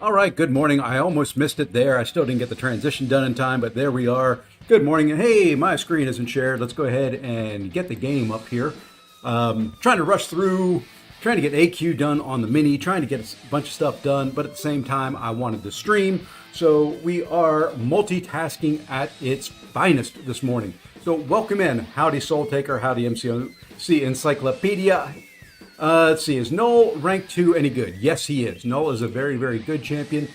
All right, good morning. I almost missed it there. I still didn't get the transition done in time, but there we are. Good morning. And hey, my screen isn't shared. Let's go ahead and get the game up here. Trying to rush through, trying to get AQ done on the mini, trying to get a bunch of stuff done, but at the same time, I wanted to stream. So we are multitasking at its finest this morning. So welcome in. Howdy Soul Taker, howdy MCOC Encyclopedia. Let's see, is Null rank 2 any good? Yes, he is. Null is a very, very good champion.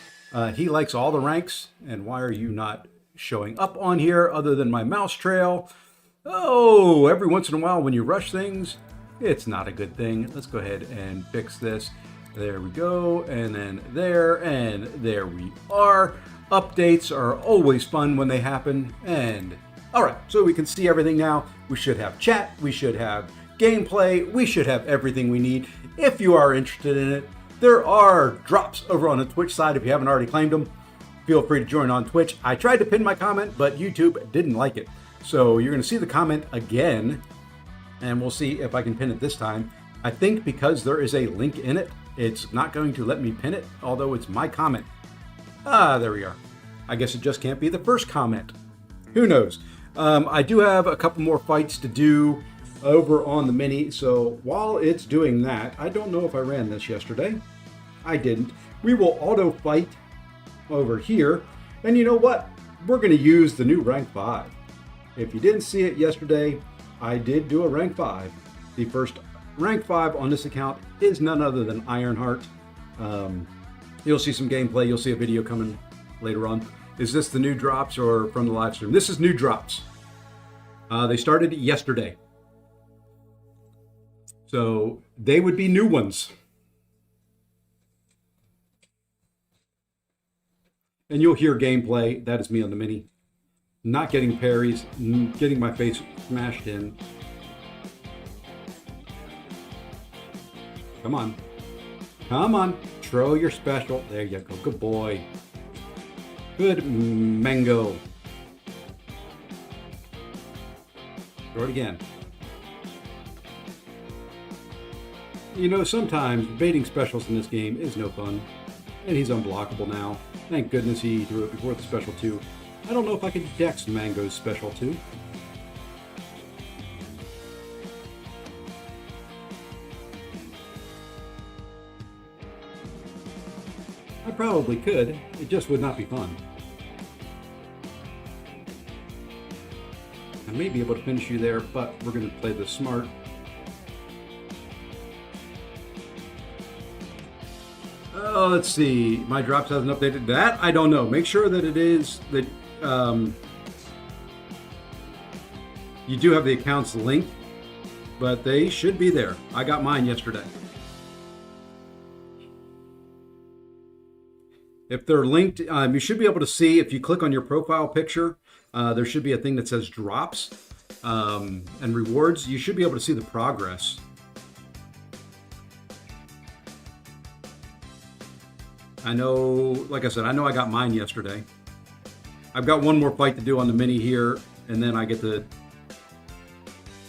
He likes all the ranks. And why are you not showing up on here other than my mouse trail? Oh, every once in a while when you rush things, it's not a good thing. Let's go ahead and fix this. There we go. And then there, and there we are. Updates are always fun when they happen. And all right, so we can see everything now. We should have chat. We should have gameplay. We should have everything we need. If you are interested in it, there are drops over on the Twitch side. If you haven't already claimed them, feel free to join on Twitch. I tried to pin my comment, but YouTube didn't like it. So you're going to see the comment again, and we'll see if I can pin it this time. I think because there is a link in it, it's not going to let me pin it, although it's my comment. Ah, there we are. I guess it just can't be the first comment. Who knows? I do have a couple more fights to do over on the mini, so while it's doing that, I don't know if I ran this yesterday. I didn't. We will auto fight over here, and you know what? We're going to use the new rank 5. If you didn't see it yesterday, I did do a rank 5. The first rank 5 on this account is none other than Ironheart. You'll see some gameplay. You'll see a video coming later on. Is this the new drops or from the live stream? This is new drops. They started yesterday. So they would be new ones. And you'll hear gameplay. That is me on the mini. Not getting parries, getting my face smashed in. Come on. Come on. Throw your special. There you go. Good boy. Good mango. Throw it again. You know, sometimes baiting specials in this game is no fun. And he's unblockable now. Thank goodness he threw it before the special 2. I don't know if I could dex Mango's special 2. I probably could. It just would not be fun. I may be able to finish you there, but we're going to play this smart. Oh, let's see. My drops hasn't updated that. I don't know. Make sure that it is that you do have the accounts linked, but they should be there. I got mine yesterday. If they're linked, you should be able to see if you click on your profile picture. There should be a thing that says drops and rewards. You should be able to see the progress. I know, like I said, I know I got mine yesterday. I've got one more fight to do on the mini here, and then I get to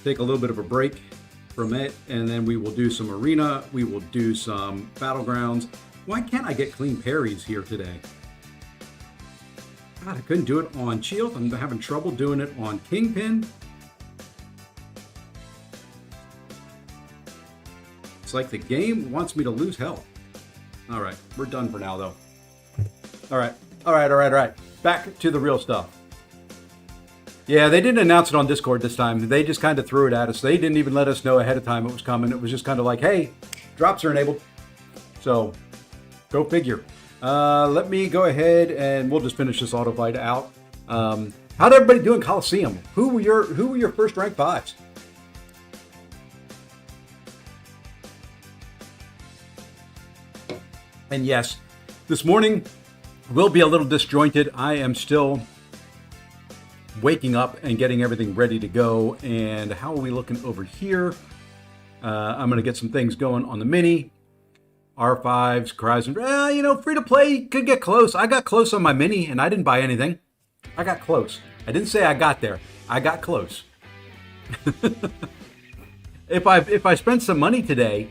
take a little bit of a break from it, and then we will do some arena, we will do some battlegrounds. Why can't I get clean parries here today? God, I couldn't do it on Shield. I'm having trouble doing it on Kingpin. It's like the game wants me to lose health. All right, we're done for now, though. All right. Back to the real stuff. Yeah, they didn't announce it on Discord this time. They just kind of threw it at us. They didn't even let us know ahead of time it was coming. It was just kind of like, hey, drops are enabled. So, go figure. Let me go ahead and we'll just finish this auto fight out. How'd everybody do in Coliseum? Who were your first rank 5s? And yes, this morning will be a little disjointed. I am still waking up and getting everything ready to go. And how are we looking over here? I'm going to get some things going on the mini. R5s, Horizon. You know, free to play could get close. I got close on my mini and I didn't buy anything. I got close. I didn't say I got there. I got close. If I spent some money today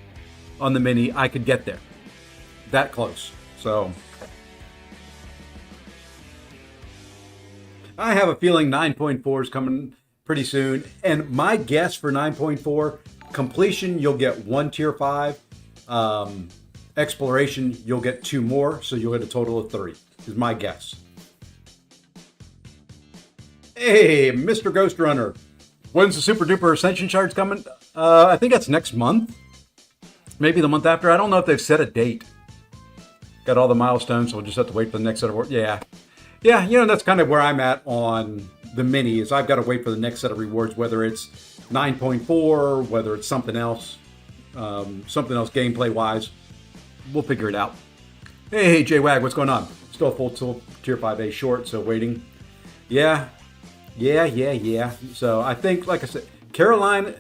on the mini, I could get there. That close. So I have a feeling 9.4 is coming pretty soon. And my guess for 9.4, completion, you'll get 1 tier 5. Exploration, you'll get 2 more. So you'll get a total of 3, is my guess. Hey, Mr. Ghost Runner. When's the Super Duper Ascension Shards coming? I think that's next month. Maybe the month after. I don't know if they've set a date. Got all the milestones, so we'll just have to wait for the next set of rewards. Yeah, you know, that's kind of where I'm at on the mini, is I've got to wait for the next set of rewards, whether it's 9.4, whether it's something else gameplay-wise. We'll figure it out. Hey, J-Wag, what's going on? Still a full tier 5A short, so waiting. Yeah. So I think, like I said, Carolina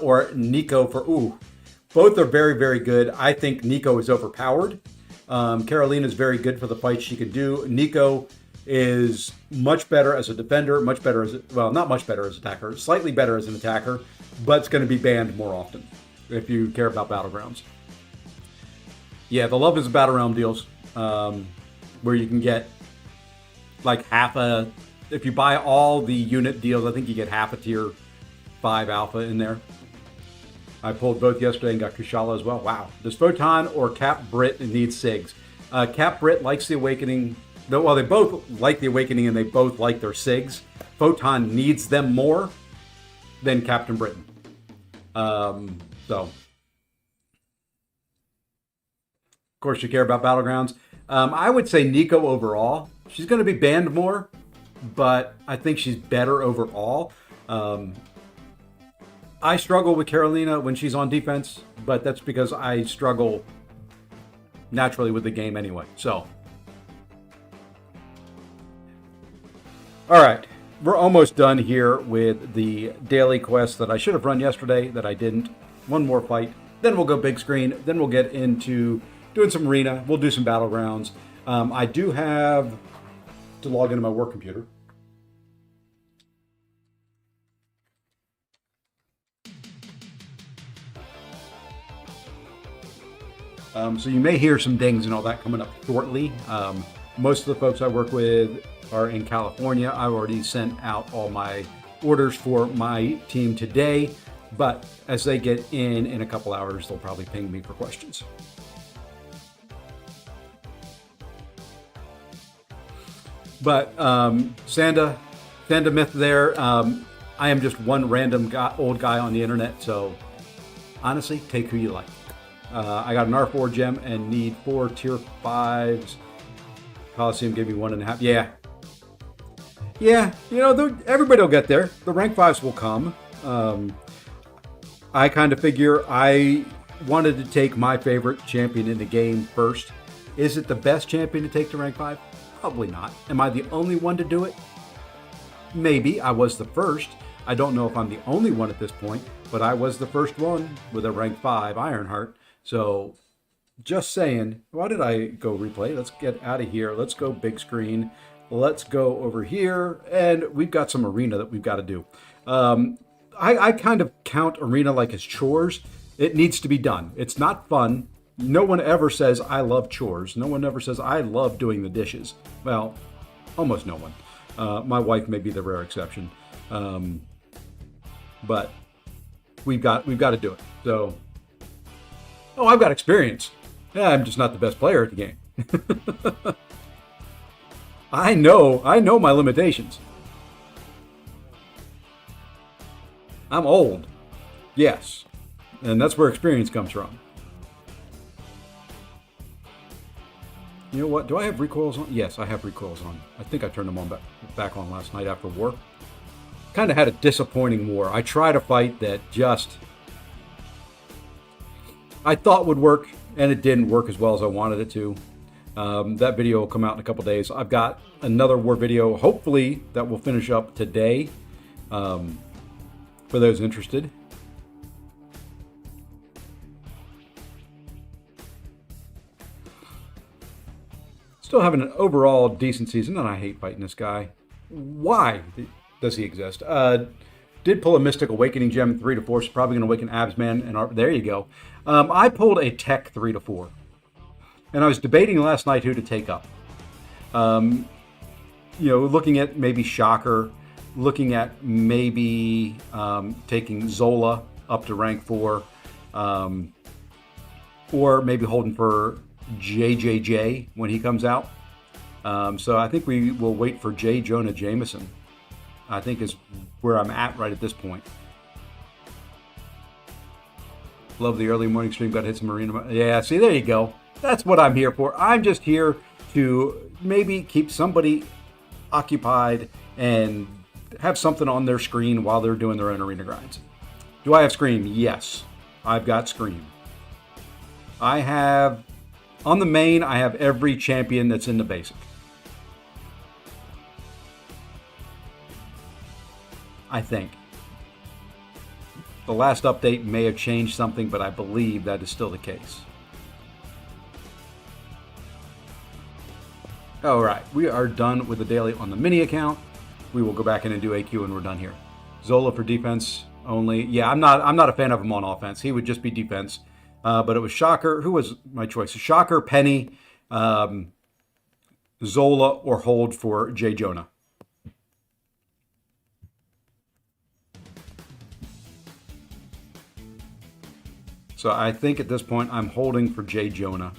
or Nico for both are very, very good. I think Nico is overpowered. Carolina is very good for the fights she can do. Nico is much better as a defender, much better as not much better as an attacker, slightly better as an attacker, but it's going to be banned more often if you care about Battlegrounds. Yeah, the Love is a Battle Realm deals, where you can get like if you buy all the unit deals, I think you get half a tier 5 alpha in there. I pulled both yesterday and got Kushala as well. Wow. Does Photon or Cap Brit need SIGs? Cap Brit likes the Awakening. Well, they both like the Awakening and they both like their SIGs. Photon needs them more than Captain Britain. So, of course, you care about Battlegrounds. I would say Nico overall. She's going to be banned more, but I think she's better overall. I struggle with Carolina when she's on defense, but that's because I struggle naturally with the game anyway. So, all right, we're almost done here with the daily quest that I should have run yesterday that I didn't. One more fight, then we'll go big screen, then we'll get into doing some arena. We'll do some Battlegrounds. I do have to log into my work computer. So you may hear some dings and all that coming up shortly. Most of the folks I work with are in California. I already sent out all my orders for my team today, but as they get in a couple hours, they'll probably ping me for questions. But Sanda Myth there, I am just one random old guy on the internet, so honestly, take who you like. I got an R4 gem and need 4 tier 5s. Coliseum gave me 1.5. Yeah, you know, everybody will get there. The rank 5s will come. I kind of figure I wanted to take my favorite champion in the game first. Is it the best champion to take to rank 5? Probably not. Am I the only one to do it? Maybe. I was the first. I don't know if I'm the only one at this point, but I was the first one with a rank 5 Ironheart. So, just saying, why did I go replay? Let's get out of here. Let's go big screen. Let's go over here. And we've got some arena that we've got to do. I kind of count arena like as chores. It needs to be done. It's not fun. No one ever says, I love chores. No one ever says, I love doing the dishes. Well, almost no one. My wife may be the rare exception. But we've got to do it. So, I've got experience. Yeah, I'm just not the best player at the game. I know my limitations. I'm old. Yes. And that's where experience comes from. You know what? Do I have recoils on? Yes, I have recoils on. I think I turned them on back on last night after war. Kind of had a disappointing war. I tried a fight that just I thought would work, and it didn't work as well as I wanted it to. That video will come out in a couple days. I've got another war video, hopefully, that will finish up today for those interested. Still having an overall decent season, and I hate fighting this guy. Why does he exist? Did pull a Mystic Awakening Gem 3 to 4, so probably going to awaken Absman, and there you go. I pulled a Tech 3 to 4, and I was debating last night who to take up. looking at maybe Shocker, looking at maybe taking Zola up to rank 4, or maybe holding for JJJ when he comes out. So I think we will wait for J. Jonah Jameson, I think is where I'm at right at this point. Love the early morning stream, got to hit some marina. Yeah, see, there you go. That's what I'm here for. I'm just here to maybe keep somebody occupied and have something on their screen while they're doing their own arena grinds. Do I have Scream? Yes, I've got Scream. I have, on the main, I have every champion that's in the basic. I think. The last update may have changed something, but I believe that is still the case. All right, we are done with the daily on the mini account. We will go back in and do AQ when we're done here. Zola for defense only. Yeah, I'm not a fan of him on offense. He would just be defense. But it was Shocker. Who was my choice? Shocker, Penny, Zola, or hold for J. Jonah. So I think at this point I'm holding for J. Jonah.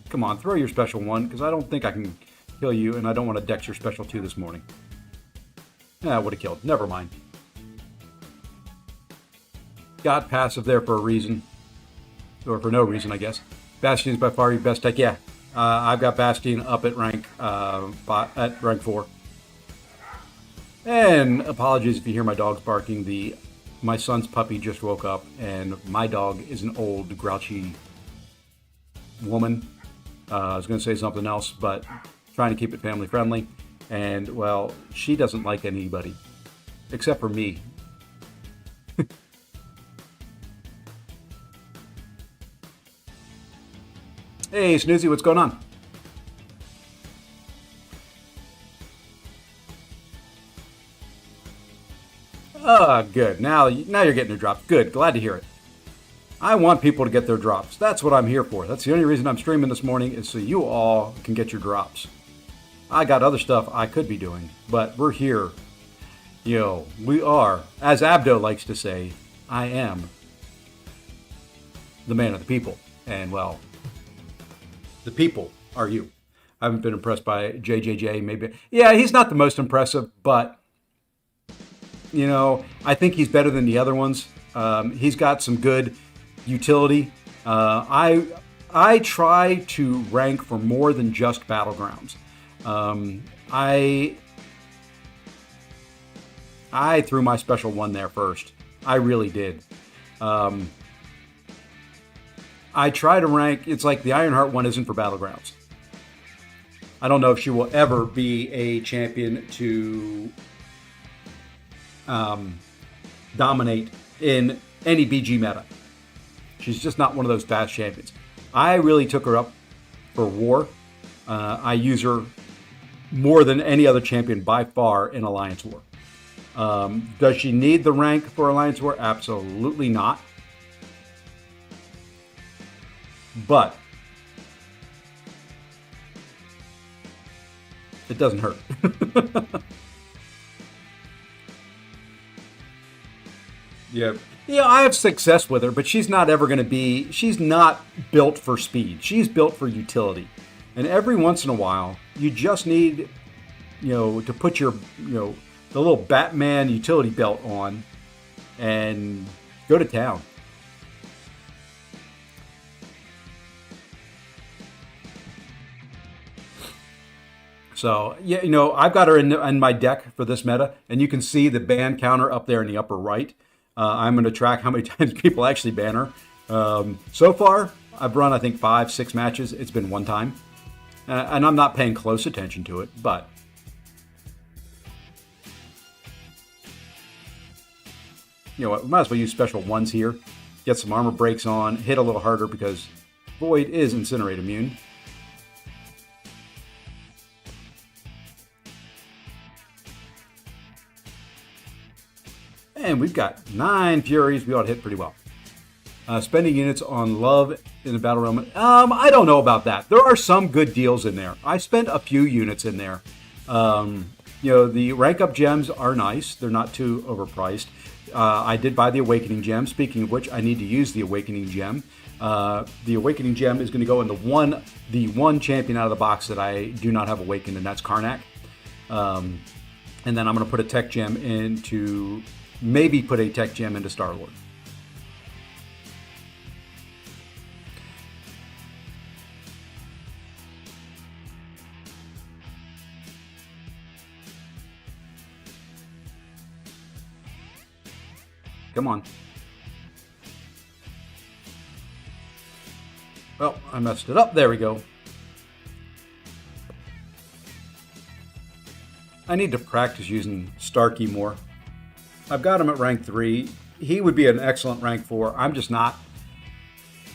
Come on, throw your special 1, because I don't think I can kill you, and I don't want to dex your special 2 this morning. Yeah, I would have killed. Never mind. Got passive there for a reason. Or for no reason, I guess. Bastion's by far your best tech. Yeah, I've got Bastion up at rank 4. And apologies if you hear my dogs barking. My son's puppy just woke up, and my dog is an old, grouchy woman. I was going to say something else, but trying to keep it family friendly. And, well, she doesn't like anybody, except for me. Hey, Snoozy, what's going on? Good. Now you're getting your drops. Good. Glad to hear it. I want people to get their drops. That's what I'm here for. That's the only reason I'm streaming this morning, is so you all can get your drops. I got other stuff I could be doing, but we're here. We are, as Abdo likes to say, I am the man of the people. And, well, the people are you. I haven't been impressed by JJJ, maybe. Yeah, he's not the most impressive, but I think he's better than the other ones. He's got some good utility. I try to rank for more than just Battlegrounds. I threw my special 1 there first. I really did. I try to rank. It's like the Ironheart 1 isn't for Battlegrounds. I don't know if she will ever be a champion to dominate in any BG meta. She's just not one of those fast champions. I really took her up for War. I use her more than any other champion by far in Alliance War. Does she need the rank for Alliance War? Absolutely not. But it doesn't hurt. Yeah. Yeah, I have success with her, but she's not ever going to be, she's not built for speed. She's built for utility. And every once in a while, you just need, to put your, the little Batman utility belt on and go to town. So, yeah, I've got her in my deck for this meta, and you can see the ban counter up there in the upper right. I'm going to track how many times people actually ban her. So far, I've run, I think, 5-6 matches. It's been 1 time. And I'm not paying close attention to it, but we might as well use special 1s here. Get some armor breaks on, hit a little harder because Void is Incinerate immune. And we've got 9 Furies. We ought to hit pretty well. Spending units on love in the battle realm. I don't know about that. There are some good deals in there. I spent a few units in there. The rank up gems are nice. They're not too overpriced. I did buy the Awakening Gem. Speaking of which, I need to use the Awakening Gem. The Awakening Gem is going to go in the one champion out of the box that I do not have awakened, and that's Karnak. And then I'm going to put a Tech Gem into, maybe put a Tech Gem into Star-Lord. Come on. Well, I messed it up. There we go. I need to practice using Starkey more. I've got him at rank 3. He would be an excellent rank 4. I'm just not.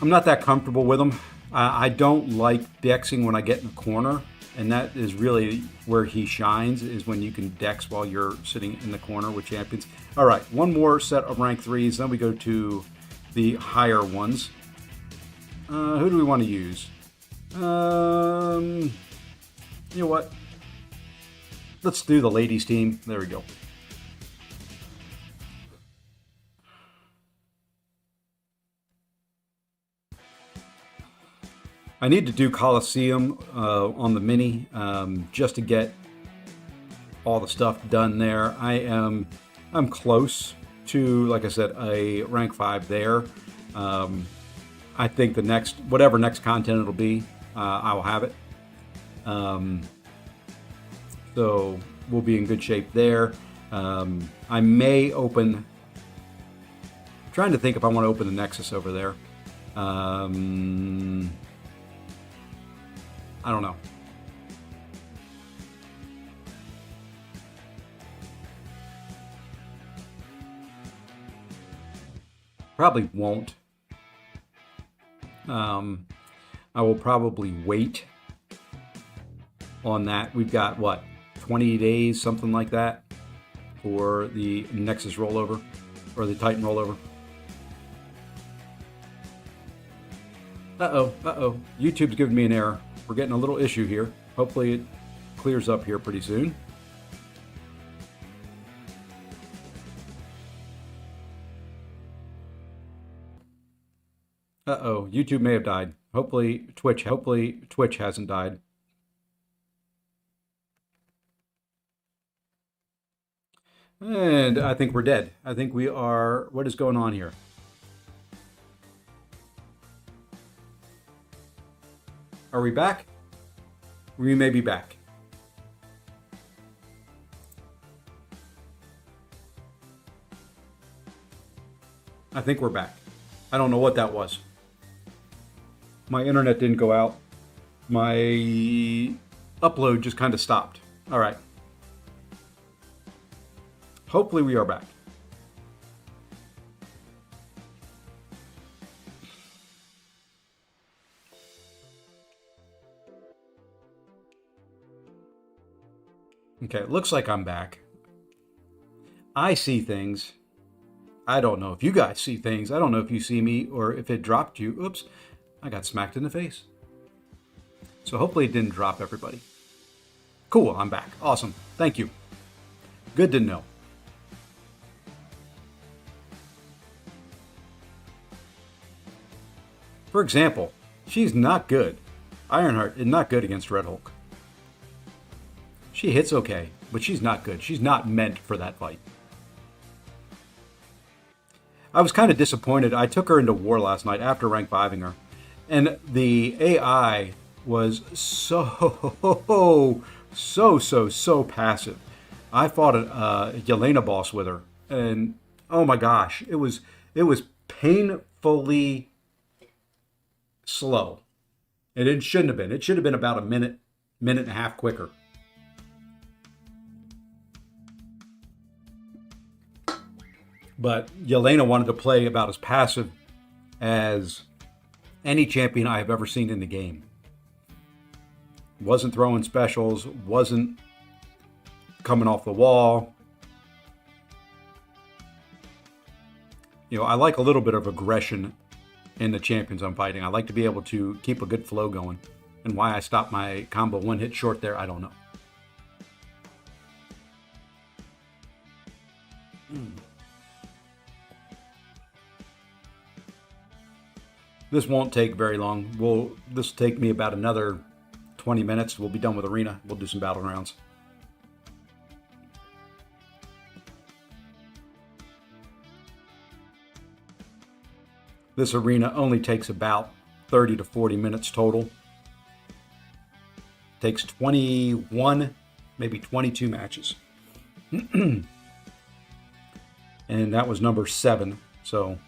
I'm not that comfortable with him. I don't like dexing when I get in the corner. And that is really where he shines, is when you can dex while you're sitting in the corner with champions. All right, one more set of rank 3s. Then we go to the higher ones. Who do we want to use? You know what? Let's do the ladies team. There we go. I need to do Coliseum on the mini just to get all the stuff done there. I'm close to, like I said, a rank 5 there. I think the next, whatever next content it'll be, I will have it. So we'll be in good shape there. I may open, trying to think if I want to open the Nexus over there. I don't know. Probably won't. I will probably wait on that. We've got, what, 20 days, something like that, for the Nexus rollover, or the Titan rollover. Uh-oh. YouTube's giving me an error. We're getting a little issue here. Hopefully it clears up here pretty soon. Uh-oh, YouTube may have died. Hopefully Twitch hasn't died. And I think we're dead. I think we are. What is going on here? Are we back? We may be back. I think we're back. I don't know what that was. My internet didn't go out. My upload just kind of stopped. All right. Hopefully we are back. Okay, it looks like I'm back. I see things. I don't know if you guys see things. I don't know if you see me or if it dropped you. Oops, I got smacked in the face. So hopefully it didn't drop everybody. Cool, I'm back. Awesome. Thank you. Good to know. For example, she's not good. Ironheart is not good against Red Hulk. She hits okay, but she's not good. She's not meant for that fight. I was kind of disappointed. I took her into war last night after rank 5ing her, and the AI was so passive. I fought a Yelena boss with her, and oh my gosh, it was painfully slow. And it shouldn't have been. It should have been about a minute and a half quicker. But Yelena wanted to play about as passive as any champion I have ever seen in the game. Wasn't throwing specials, wasn't coming off the wall. You know, I like a little bit of aggression in the champions I'm fighting. I like to be able to keep a good flow going. And why I stopped my combo one hit short there, I don't know. This won't take very long. This will take me about another 20 minutes. We'll be done with arena. We'll do some battle rounds. This arena only takes about 30 to 40 minutes total. Takes 21, maybe 22 matches. And that was number 7. So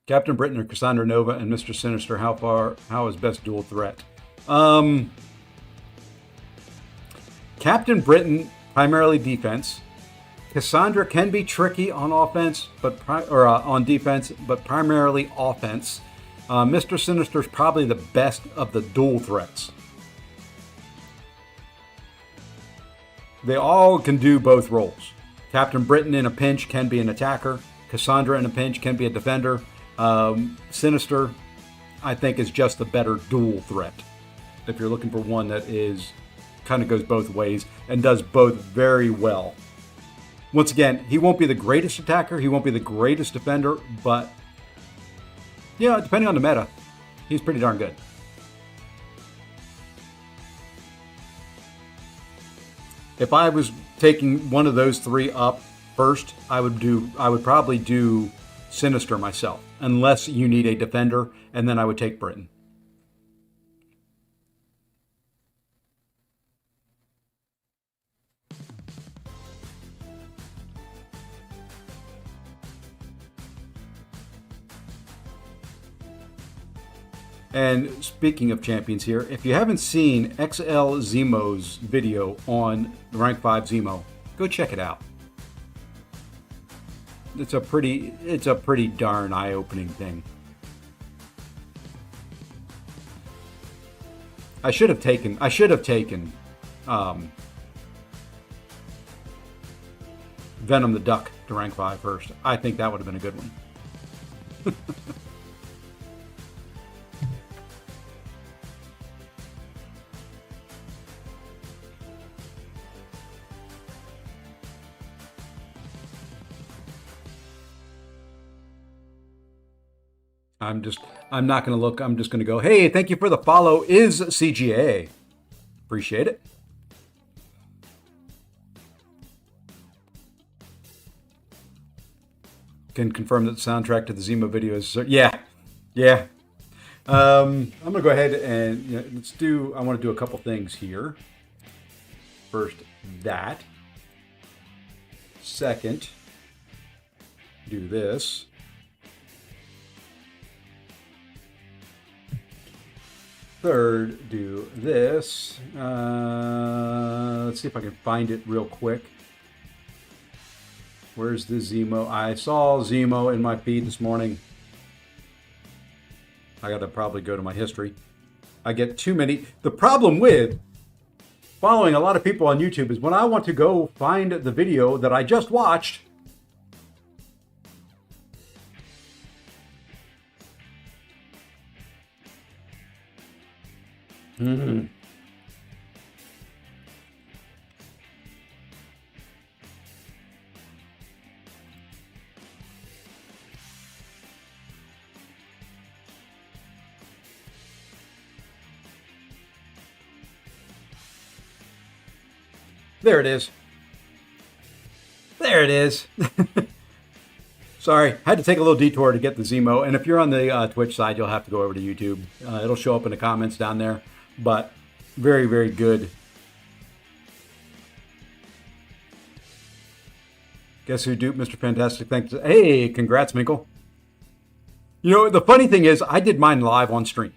Captain Britain or Cassandra Nova and Mr. Sinister, how is best dual threat? Captain Britain, primarily defense. Cassandra can be tricky on offense, on defense, but primarily offense. Mr. Sinister is probably the best of the dual threats. They all can do both roles. Captain Britain in a pinch can be an attacker. Cassandra in a pinch can be a defender. Sinister, I think, is just the better dual threat. If you're looking for one that is kind of goes both ways and does both very well. Once again, he won't be the greatest attacker, he won't be the greatest defender, but yeah, depending on the meta, he's pretty darn good. If I was taking one of those 3 up first, I would probably do Sinister myself, unless you need a defender, and then I would take Britain. And speaking of champions here, if you haven't seen XL Zemo's video on the Rank 5 Zemo, go check it out. It's a pretty darn eye-opening thing. I should have taken Venom the Duck to rank 5 first. I think that would have been a good one. I'm not going to look. I'm just going to go, hey, thank you for the follow. Is CGA. Appreciate it. Can confirm that the soundtrack to the Zemo video is, yeah. I'm going to go ahead and I want to do a couple things here. First, that. Second, do this. Third, do this. Let's see if I can find it real quick. Where's the Zemo? I saw Zemo in my feed this morning. I got to probably go to my history. I get too many. The problem with following a lot of people on YouTube is when I want to go find the video that I just watched, There it is. There it is. Sorry, had to take a little detour to get the Zemo. And if you're on the Twitch side, you'll have to go over to YouTube. It'll show up in the comments down there. But very, very good. Guess who duped Mr. Fantastic? Thanks. Hey, congrats, Minkle. You know, the funny thing is, I did mine live on stream.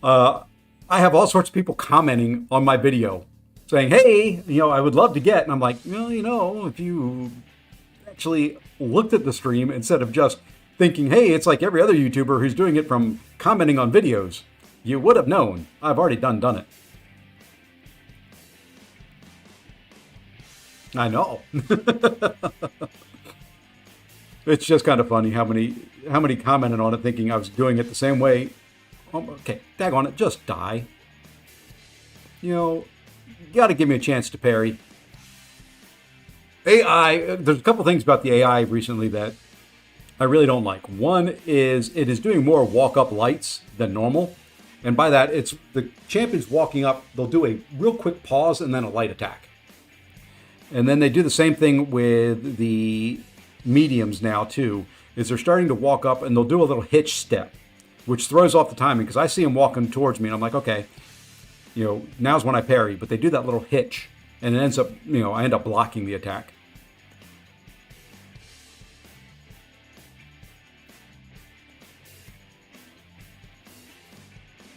I have all sorts of people commenting on my video saying, hey, I would love to get. And I'm like, well, if you actually looked at the stream instead of just thinking, hey, it's like every other YouTuber who's doing it from commenting on videos, you would have known. I've already done it. I know. It's just kind of funny how many commented on it thinking I was doing it the same way. Okay, daggone it, just die. You know, you got to give me a chance to parry. AI, there's a couple things about the AI recently that I really don't like. One is it is doing more walk-up lights than normal. And by that, it's the champions walking up, they'll do a real quick pause and then a light attack. And then they do the same thing with the mediums now too, is they're starting to walk up and they'll do a little hitch step, which throws off the timing because I see them walking towards me and I'm like, okay, now's when I parry, but they do that little hitch and it ends up, I end up blocking the attack.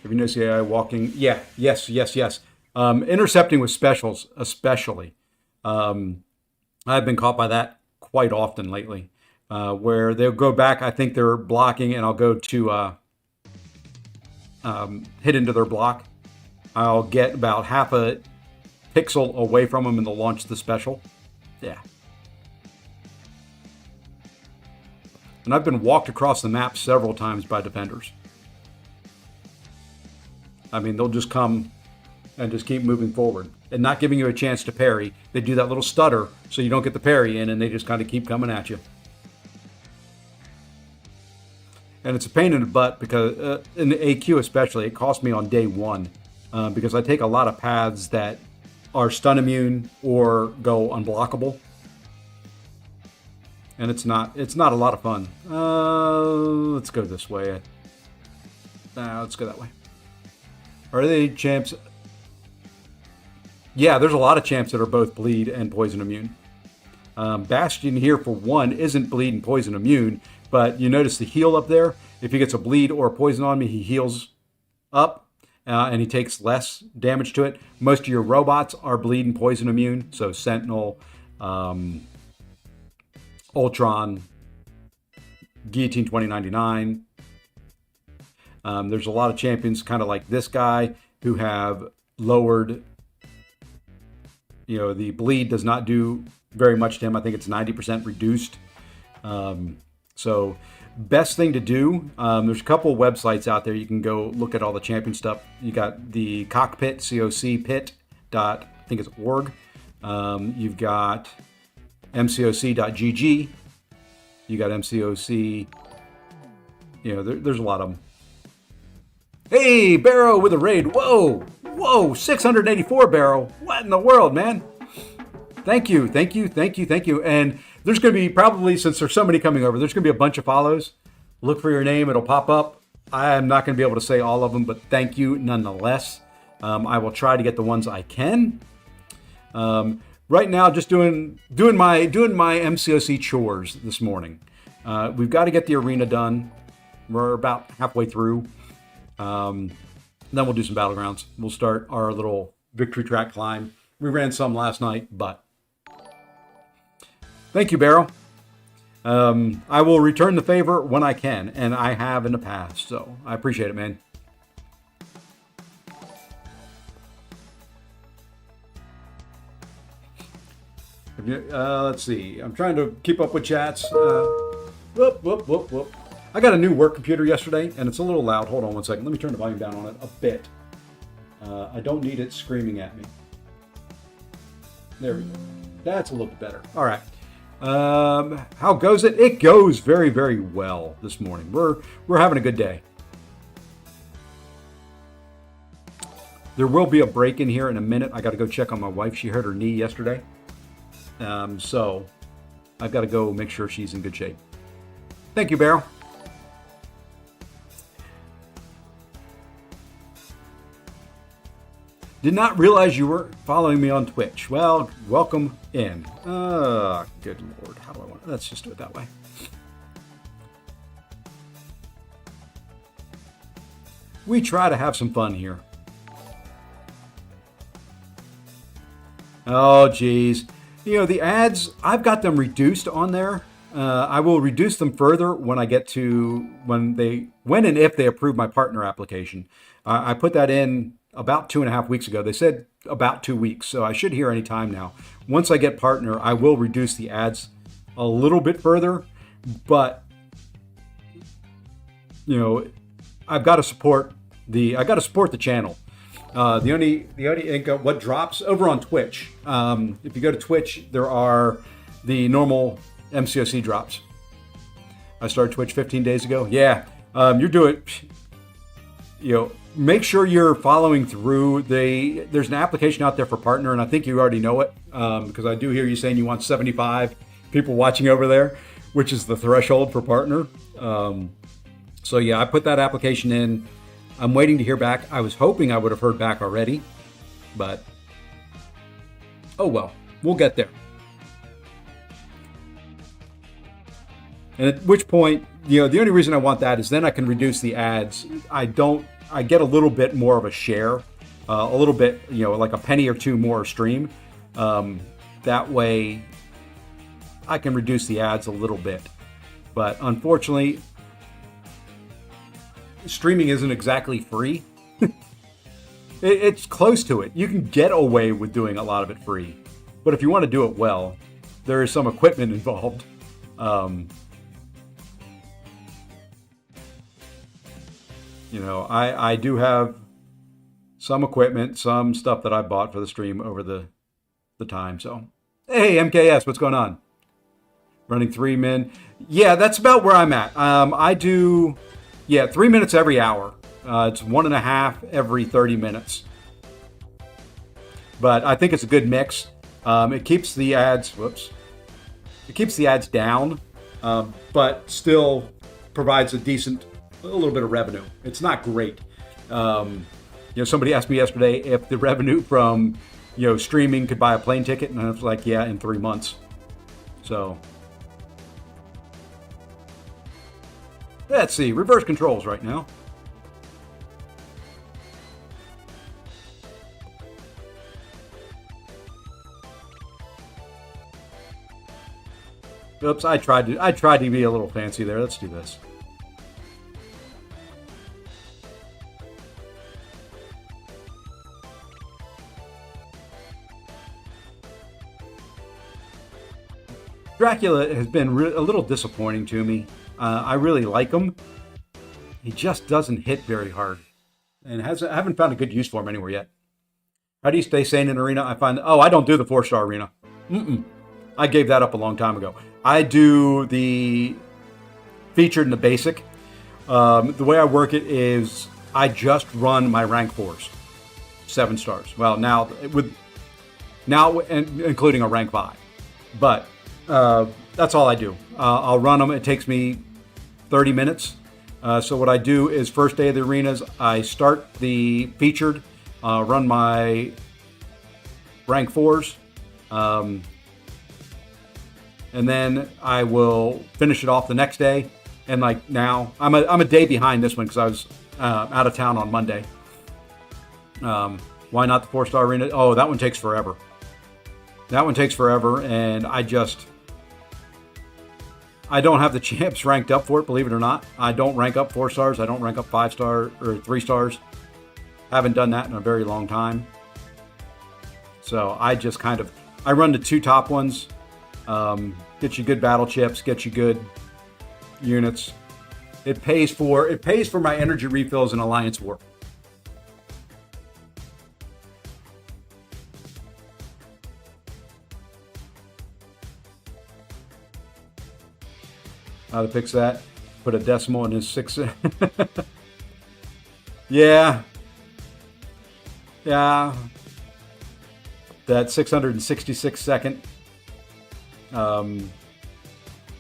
Have you noticed the AI walking? Yeah, yes. Intercepting with specials, especially. I've been caught by that quite often lately, where they'll go back. I think they're blocking, and I'll go to hit into their block. I'll get about half a pixel away from them, and they'll launch the special. Yeah. And I've been walked across the map several times by defenders. I mean, they'll just come and just keep moving forward and not giving you a chance to parry. They do that little stutter so you don't get the parry in, and they just kind of keep coming at you. And it's a pain in the butt because in the AQ especially, it cost me on day one because I take a lot of paths that are stun immune or go unblockable. And it's not a lot of fun. Let's go this way. Let's go that way. Are they champs? Yeah, there's a lot of champs that are both bleed and poison immune. Bastion here, for one, isn't bleed and poison immune, but you notice the heal up there. If he gets a bleed or a poison on me, he heals up, and he takes less damage to it. Most of your robots are bleed and poison immune, so Sentinel, Ultron, Guillotine 2099. There's a lot of champions kind of like this guy who have lowered, the bleed does not do very much to him. I think it's 90% reduced. So best thing to do, there's a couple websites out there. You can go look at all the champion stuff. You got the cockpit, cocpit. I think it's org. You've got mcoc.gg. You got MCOC. There's a lot of them. Hey, Barrow with a raid. Whoa, 684 Barrow. What in the world, man? Thank you. And there's going to be probably, since there's so many coming over, there's going to be a bunch of follows. Look for your name. It'll pop up. I am not going to be able to say all of them, but thank you nonetheless. I will try to get the ones I can. Right now, just doing my MCOC chores this morning. We've got to get the arena done. We're about halfway through. Then we'll do some battlegrounds. We'll start our little victory track climb. We ran some last night, but thank you, Barrow. I will return the favor when I can, and I have in the past, so I appreciate it, man. Let's see. I'm trying to keep up with chats. Whoop. I got a new work computer yesterday, and it's a little loud. Hold on one second. Let me turn the volume down on it a bit. I don't need it screaming at me. There we go. That's a little bit better. All right. How goes it? It goes very, very well this morning. We're having a good day. There will be a break in here in a minute. I got to go check on my wife. She hurt her knee yesterday. So I've got to go make sure she's in good shape. Thank you, Barrow. Did not realize you were following me on Twitch. Well, welcome in. Good Lord. How do I want to? Let's just do it that way. We try to have some fun here. Oh, geez. The ads, I've got them reduced on there. I will reduce them further when I get to when and if they approve my partner application. I put that in about 2.5 weeks ago. They said about 2 weeks, so I should hear any time now. Once I get partner, I will reduce the ads a little bit further, but you know, I've got to support the channel. The only income, what drops over on Twitch. If you go to Twitch, there are the normal MCOC drops. I started Twitch 15 days ago. Yeah, you're doing. Make sure you're following through. There's an application out there for partner, and I think you already know it because I do hear you saying you want 75 people watching over there, which is the threshold for partner. So yeah, I put that application in. I'm waiting to hear back. I was hoping I would have heard back already, but oh well, we'll get there. And at which point, the only reason I want that is then I can reduce the ads. I get a little bit more of a share, a little bit, like a penny or two more a stream. That way I can reduce the ads a little bit. But unfortunately, streaming isn't exactly free. It's close to it. You can get away with doing a lot of it free. But if you want to do it well, there is some equipment involved. I do have some equipment, some stuff that I bought for the stream over the time. So, hey, MKS, what's going on? Running 3 min. Yeah, that's about where I'm at. I do, 3 minutes every hour. It's 1.5 every 30 minutes. But I think it's a good mix. It keeps the ads, It keeps the ads down, but still provides a little bit of revenue. It's not great. Somebody asked me yesterday if the revenue from, streaming could buy a plane ticket, and I was like, yeah, in 3 months. So let's see, reverse controls right now. Oops, I tried to be a little fancy there. Let's do this. Dracula has been a little disappointing to me. I really like him. He just doesn't hit very hard, and I haven't found a good use for him anywhere yet. How do you stay sane in arena? I don't do the 4-star arena. I gave that up a long time ago. I do the featured and the basic. The way I work it is I just run my rank 4s, 7 stars. Well, now including a rank 5, but that's all I do. I'll run them. It takes me 30 minutes. So what I do is first day of the arenas, I start the featured, run my rank 4s. And then I will finish it off the next day. And like now, I'm a day behind this one because I was out of town on Monday. Why not the 4-star arena? Oh, that one takes forever. And I don't have the champs ranked up for it, believe it or not. I don't rank up 4 stars. I don't rank up 5-star or 3 stars. Haven't done that in a very long time. So I just I run the 2 top ones. Get you good battle chips, get you good units. It pays for my energy refills in Alliance War. How to fix that? Put a decimal in his 6. Yeah. That 666 second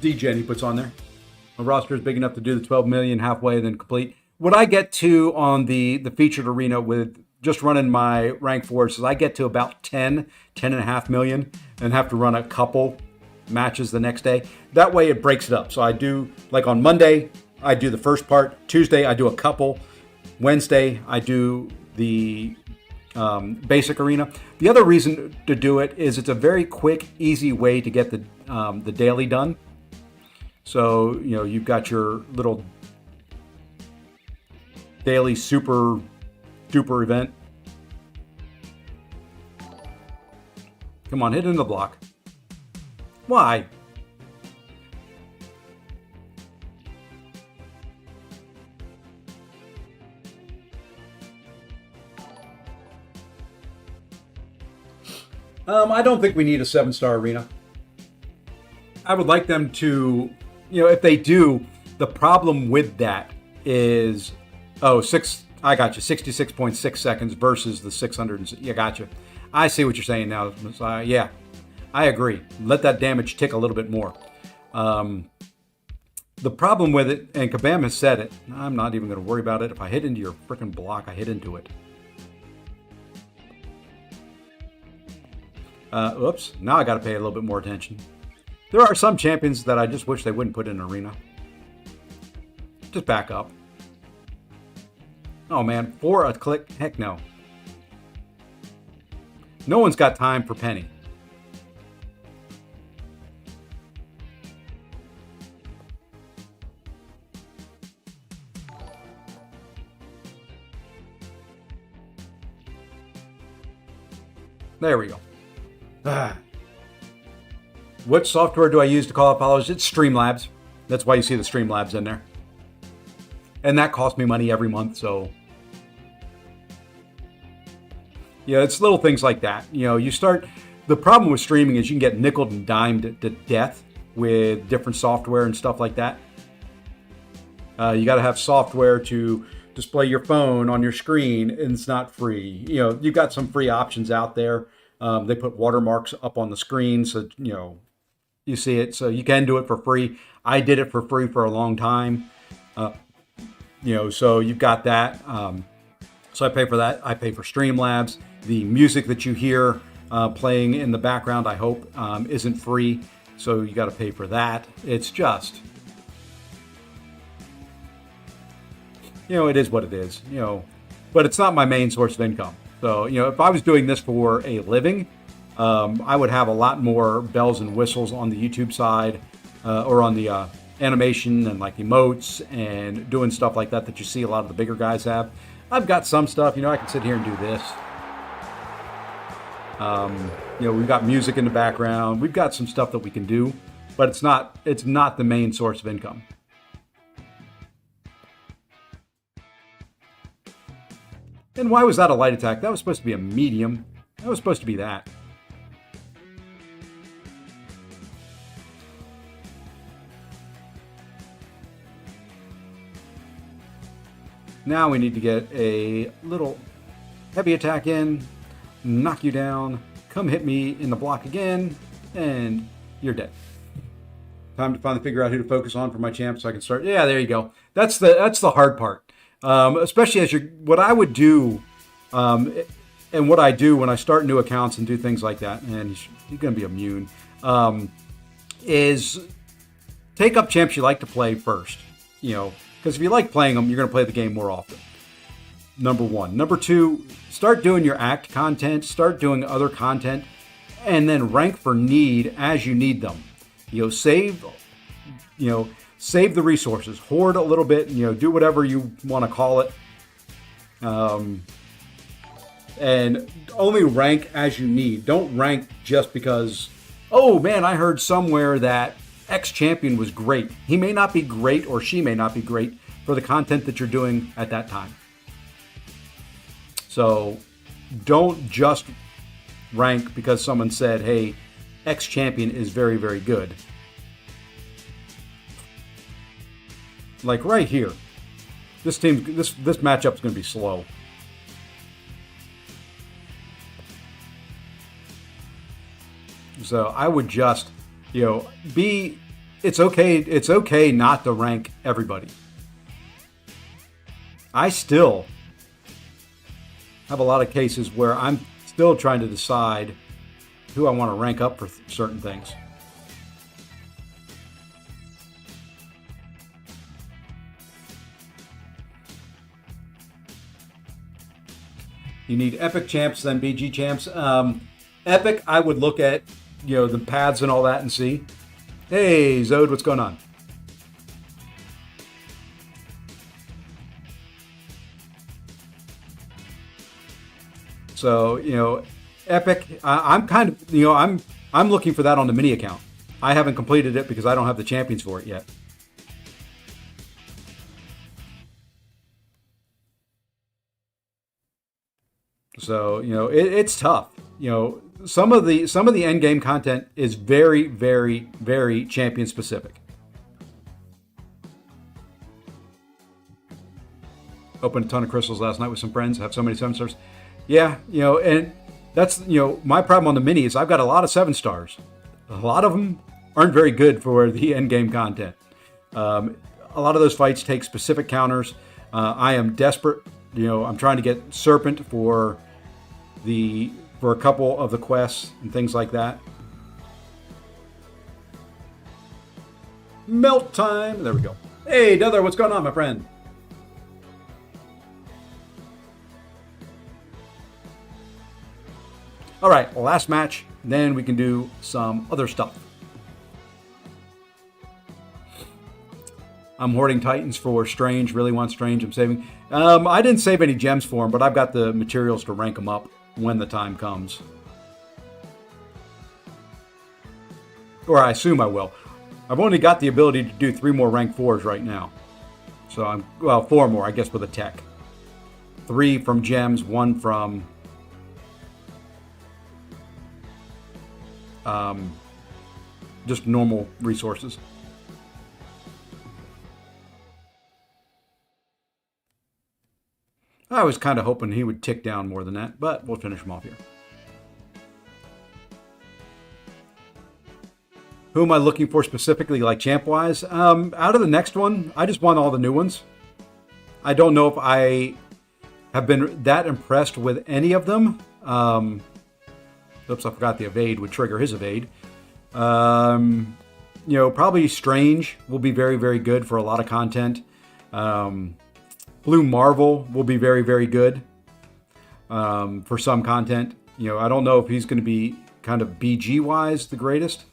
degen he puts on there. My roster is big enough to do the 12 million halfway, then complete. What I get to on the featured arena with just running my rank 4s is I get to about 10.5 million, and have to run a couple matches the next day. That way it breaks it up. So I do, like on Monday, I do the first part. Tuesday, I do a couple. Wednesday, I do the basic arena. The other reason to do it is it's a very quick, easy way to get the daily done. So, you've got your little daily super duper event. Come on, hit in the block. Why? I don't think we need a 7-star arena. I would like them to, if they do, the problem with that is, I got you, 66.6 seconds versus the 600. Yeah, got you. I see what you're saying now. Yeah, I agree. Let that damage tick a little bit more. The problem with it, and Kabam has said it, I'm not even going to worry about it. If I hit into your freaking block, I hit into it. Oops, now I got to pay a little bit more attention. There are some champions that I just wish they wouldn't put in an arena. Just back up. Oh man, for a click? Heck no. No one's got time for Penny. There we go. What software do I use to call out followers? It's Streamlabs. That's why you see the Streamlabs in there. And that costs me money every month, so... Yeah, it's little things like that. You start... The problem with streaming is you can get nickeled and dimed to death with different software and stuff like that. You got to have software to display your phone on your screen, and it's not free. You've got some free options out there. They put watermarks up on the screen, so you see it. So you can do it for free. I did it for free for a long time. So you've got that. So I pay for that. I pay for Streamlabs. The music that you hear playing in the background, I hope, isn't free. So you got to pay for that. It's just, it is what it is. But it's not my main source of income. So, if I was doing this for a living, I would have a lot more bells and whistles on the YouTube side or on the animation and like emotes and doing stuff like that you see a lot of the bigger guys have. I've got some stuff, I can sit here and do this. We've got music in the background. We've got some stuff that we can do, but it's not the main source of income. And why was that a light attack? That was supposed to be a medium. That was supposed to be that. Now we need to get a little heavy attack in, knock you down, come hit me in the block again, and you're dead. Time to finally figure out who to focus on for my champ so I can start. Yeah, there you go. That's the hard part. Especially as what I would do, and what I do when I start new accounts and do things like that, and he's going to be immune, is take up champs you like to play first, because if you like playing them, you're going to play the game more often. Number one. Number two, start doing your act content, start doing other content, and then rank for need as you need them. Save the resources, hoard a little bit, do whatever you want to call it. And only rank as you need. Don't rank just because, oh man, I heard somewhere that X champion was great. He may not be great, or she may not be great for the content that you're doing at that time. So don't just rank because someone said, hey, X champion is very, very good. Like right here, this matchup is going to be slow. So I would just, it's okay not to rank everybody. I still have a lot of cases where I'm still trying to decide who I want to rank up for certain things. You need epic champs, then BG champs. Epic, I would look at, the paths and all that and see. Hey, Zode, what's going on? So, Epic. I'm kind of, I'm looking for that on the mini account. I haven't completed it because I don't have the champions for it yet. So it's tough. Some of the end game content is very, very, very champion specific. Opened a ton of crystals last night with some friends. Have so many 7-stars. Yeah, and that's my problem on the mini is I've got a lot of 7-stars. A lot of them aren't very good for the end game content. A lot of those fights take specific counters. I am desperate. I'm trying to get Serpent for a couple of the quests and things like that. Melt time. There we go. Hey, Nether, what's going on, my friend? All right, last match. Then we can do some other stuff. I'm hoarding Titans for Strange. Really want Strange. I'm saving. I didn't save any gems for him, but I've got the materials to rank them up when the time comes. Or I assume I will. I've only got the ability to do 3 more rank 4s right now. So 4 more, I guess, with a tech. 3 from gems, 1 from just normal resources. I was kind of hoping he would tick down more than that, but we'll finish him off here. Who am I looking for specifically, like champ-wise? Out of the next one, I just want all the new ones. I don't know if I have been that impressed with any of them. Oops, I forgot the evade would trigger his evade. Probably Strange will be very, very good for a lot of content. Blue Marvel will be very, very good for some content. I don't know if he's going to be kind of BG-wise the greatest.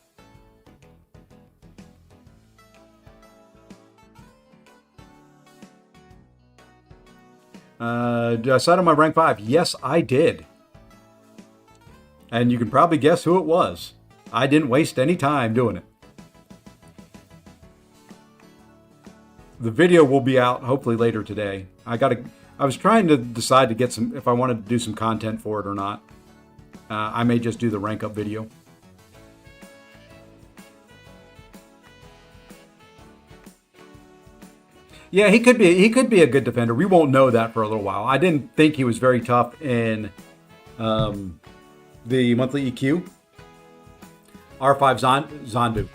Did I set on my rank 5? Yes, I did. And you can probably guess who it was. I didn't waste any time doing it. The video will be out hopefully later today. I was trying to decide to get if I wanted to do some content for it or not. I may just do the rank up video. Yeah, he could be a good defender. We won't know that for a little while. I didn't think he was very tough in the monthly EQ. R5 Zandu.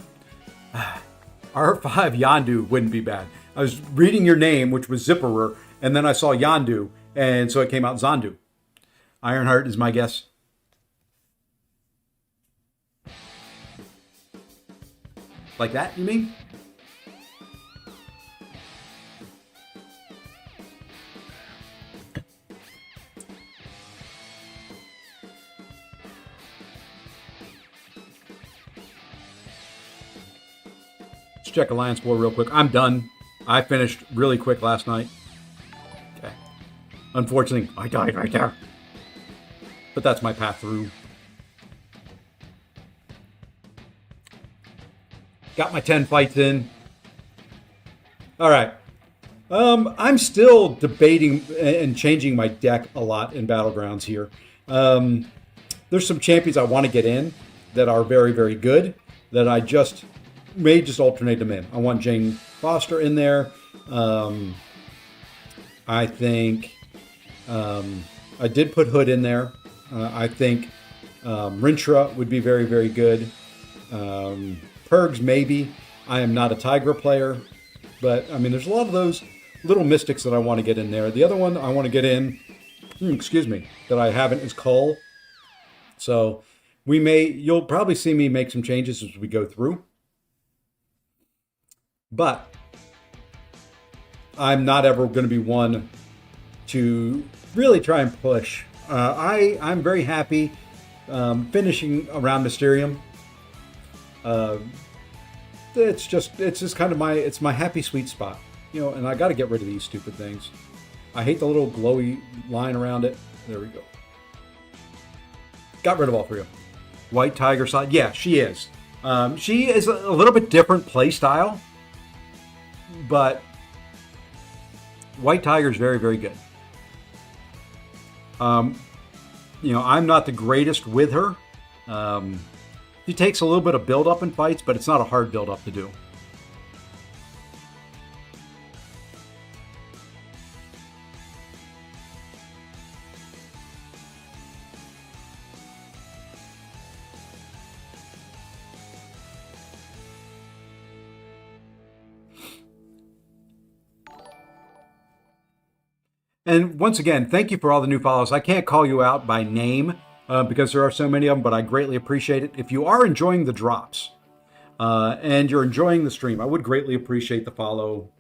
R5 Yandu wouldn't be bad. I was reading your name, which was Zipperer, and then I saw Yandu, and so it came out Zandu. Ironheart is my guess. Like that, you mean? Check Alliance War real quick. I'm done. I finished really quick last night. Okay. Unfortunately, I died right there. But that's my path through. Got my 10 fights in. All right. I'm still debating and changing my deck a lot in Battlegrounds here. There's some champions I want to get in that are very, very good that I may just alternate them in. I want Jane Foster in there. I think I did put Hood in there. I think Rintra would be very, very good. Purgs, maybe. I am not a Tigra player, but I mean, there's a lot of those little mystics that I want to get in there. The other one I want to get in, that I haven't is Cull. So you'll probably see me make some changes as we go through. But I'm not ever going to be one to really try and push. I'm very happy finishing around Mysterium. It's just kind of my happy sweet spot, and I got to get rid of these stupid things. I hate the little glowy line around it. There we go. Got rid of all three of them. White Tiger side. Yeah, she is. She is a little bit different play style, but White Tiger is very, very good. I'm not the greatest with her. She takes a little bit of build up in fights, but it's not a hard build up to do. And once again, thank you for all the new follows. I can't call you out by name because there are so many of them, but I greatly appreciate it. If you are enjoying the drops and you're enjoying the stream, I would greatly appreciate the follow,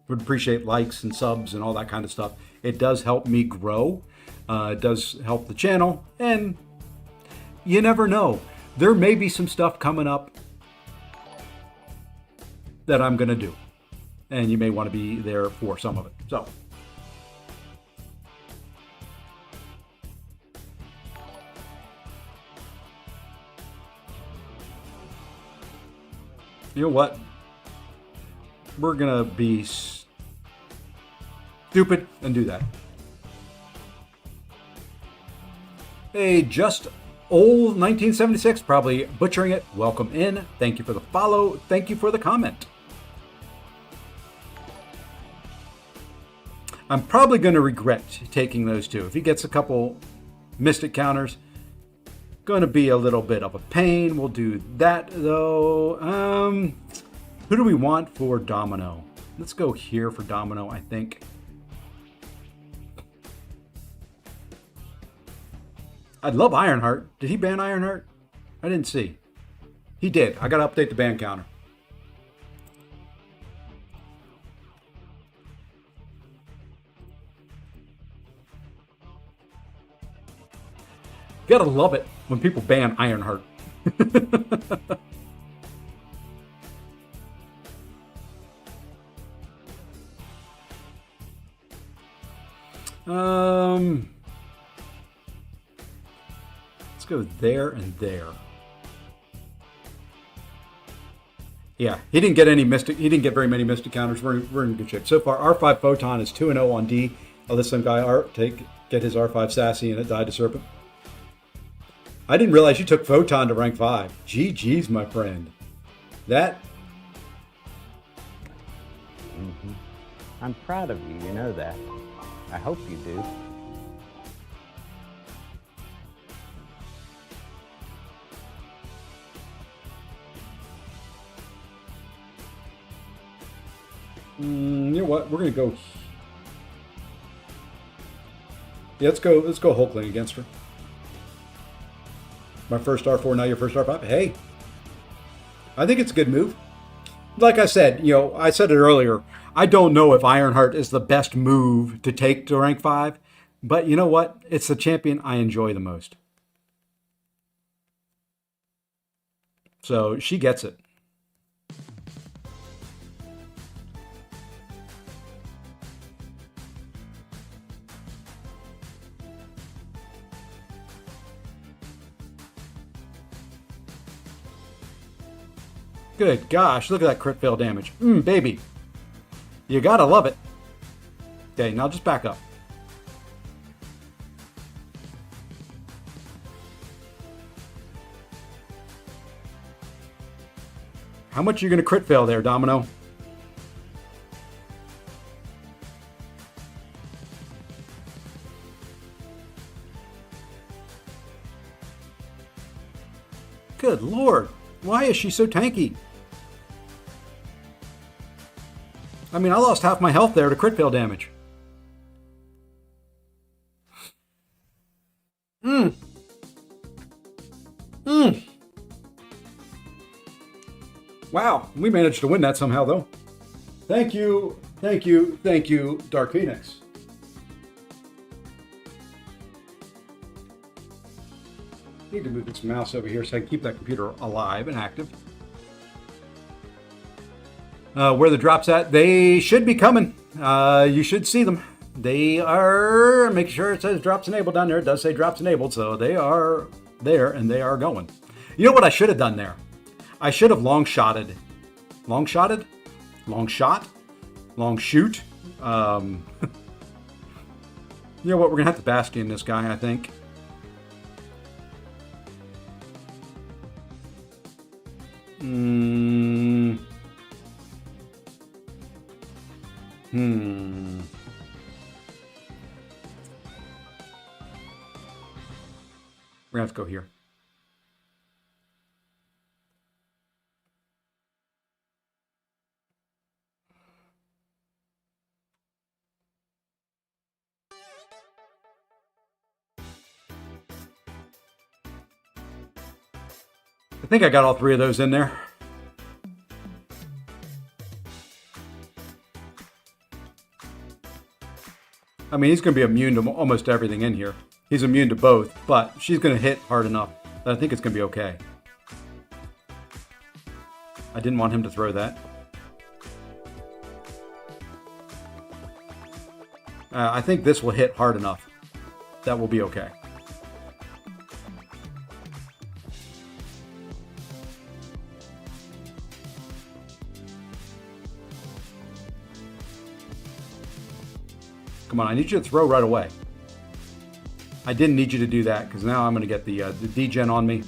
would appreciate likes and subs and all that kind of stuff. It does help me grow. It does help the channel. And you never know. There may be some stuff coming up that I'm going to do. And you may want to be there for some of it. So. You know what? We're going to be stupid and do that. Hey, just old 1976, probably butchering it. Welcome in. Thank you for the follow. Thank you for the comment. I'm probably going to regret taking those two. If he gets a couple mystic counters, going to be a little bit of a pain. We'll do that though. Who do we want for Domino? Let's go here for Domino, I think. I'd love Ironheart. Did he ban Ironheart? I didn't see. He did. I got to update the ban counter. You gotta love it when people ban Ironheart. Let's go there and there. Yeah, he didn't get any mystic. He didn't get very many mystic counters. We're in good shape so far. R5 Photon is 2-0 on D. I'll let some guy get his R5 Sassy and it died to Serpent. I didn't realize you took Photon to rank 5. GG's, my friend. That. Mm-hmm. I'm proud of you. You know that. I hope you do. You know what? We're gonna go. Yeah, let's go Hulkling against her. My first R4, now your first R5. Hey, I think it's a good move. Like I said, I said it earlier. I don't know if Ironheart is the best move to take to rank 5, but you know what? It's the champion I enjoy the most. So she gets it. Good gosh, look at that crit fail damage. Baby. You gotta love it. Okay, now just back up. How much are you gonna crit fail there, Domino? Good Lord. Why is she so tanky? I mean, I lost half my health there to crit fail damage. Wow, we managed to win that somehow, though. Thank you, Dark Phoenix. Need to move this mouse over here so I can keep that computer alive and active. Where the drops at, they should be coming. You should see them. They are, make sure it says drops enabled down there. It does say drops enabled, so they are there, and they are going. You know what I should have done there? I should have long-shotted. Long-shotted? Long shot? Long shoot? You know what? We're going to have to Bastion this guy, I think. We're going to have to go here. I think I got all three of those in there. I mean, he's going to be immune to almost everything in here. He's immune to both, but she's going to hit hard enough that I think it's going to be okay. I didn't want him to throw that. I think this will hit hard enough. That will be okay. Come on, I need you to throw right away. I didn't need you to do that because now I'm going to get the degen on me.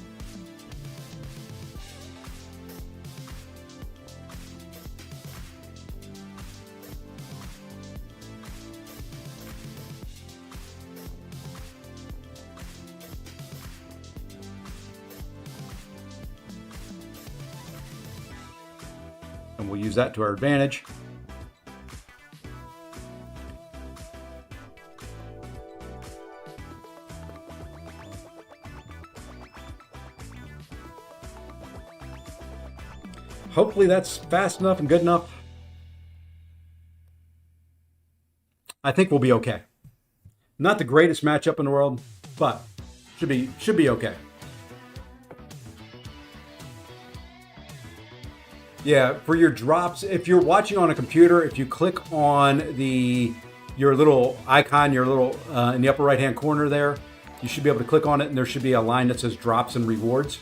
And we'll use that to our advantage. Hopefully that's fast enough and good enough. I think we'll be okay. Not the greatest matchup in the world, but should be okay. Yeah, for your drops, if you're watching on a computer, if you click on your little icon, your little in the upper right-hand corner there, you should be able to click on it, and there should be a line that says drops and rewards,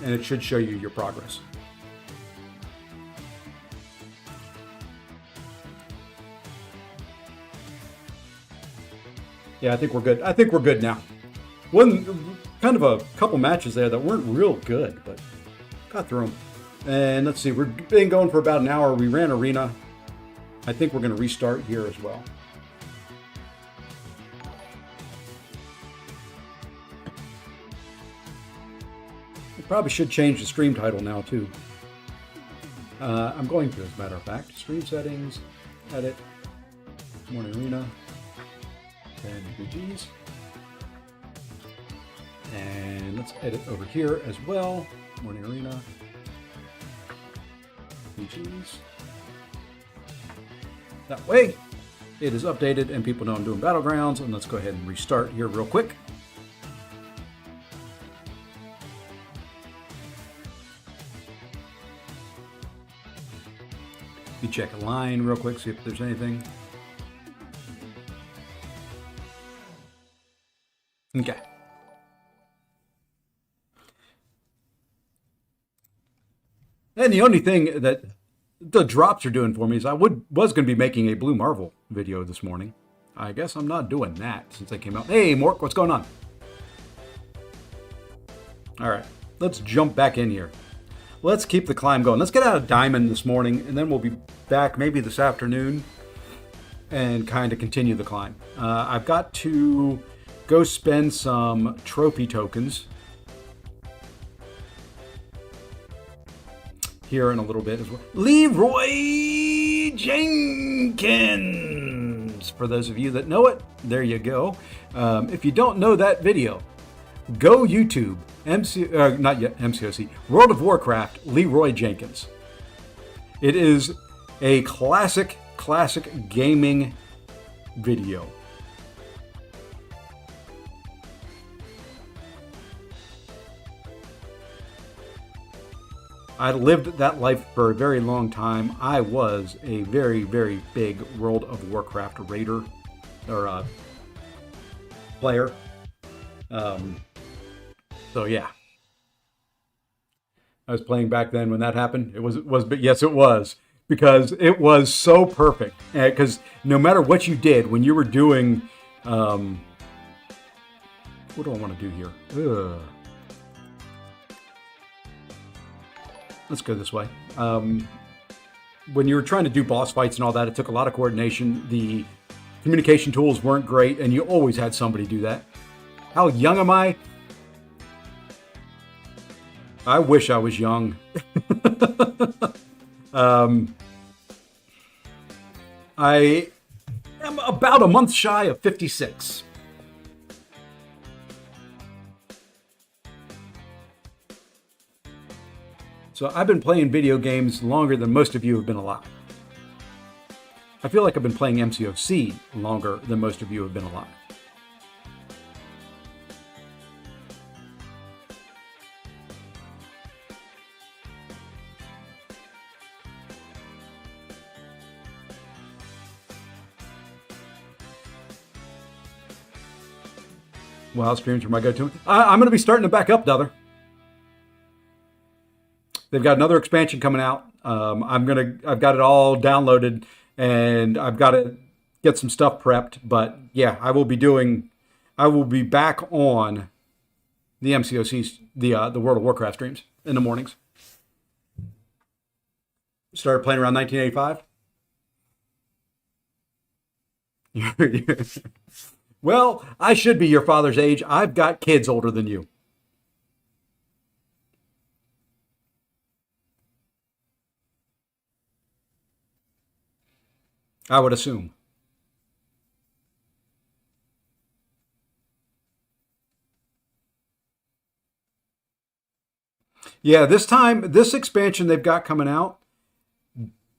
and it should show you your progress. Yeah, I think we're good. I think we're good now. Kind of a couple matches there that weren't real good, but got through them. And let's see, we've been going for about an hour. We ran arena. I think we're going to restart here as well. I probably should change the stream title now too. I'm going to, as a matter of fact. Stream settings, edit, morning arena. And BGs. And let's edit over here as well. Morning arena. BGs. That way it is updated and people know I'm doing battlegrounds. And let's go ahead and restart here real quick. You check a line real quick, see if there's anything. Okay. And the only thing that the drops are doing for me is I was going to be making a Blue Marvel video this morning. I guess I'm not doing that since I came out. Hey, Mork, what's going on? All right, let's jump back in here. Let's keep the climb going. Let's get out of Diamond this morning, and then we'll be back maybe this afternoon and kind of continue the climb. I've got to go spend some trophy tokens here in a little bit as well. Leroy Jenkins! For those of you that know it, there you go. If you don't know that video, go YouTube, not yet MCOC, World of Warcraft, Leroy Jenkins. It is a classic gaming video. I lived that life for a very long time. I was a very, very big World of Warcraft raider, or player. So So yeah, I was playing back then when that happened. But yes, it was because it was so perfect. Because no matter what you did, when you were doing, what do I want to do here? Ugh. Let's go this way. When you were trying to do boss fights and all that, it took a lot of coordination. The communication tools weren't great, and you always had somebody do that. How young am I? I wish I was young. I am about a month shy of 56. So I've been playing video games longer than most of you have been alive. I feel like I've been playing MCOC longer than most of you have been alive. Well, streams are my go-to. I'm going to be starting to back up, Dother. They've got another expansion coming out. I've got it all downloaded, and I've got to get some stuff prepped. But yeah, I will be back on the MCOC, the World of Warcraft streams in the mornings. Started playing around 1985. Well, I should be your father's age. I've got kids older than you. I would assume. Yeah, this expansion they've got coming out,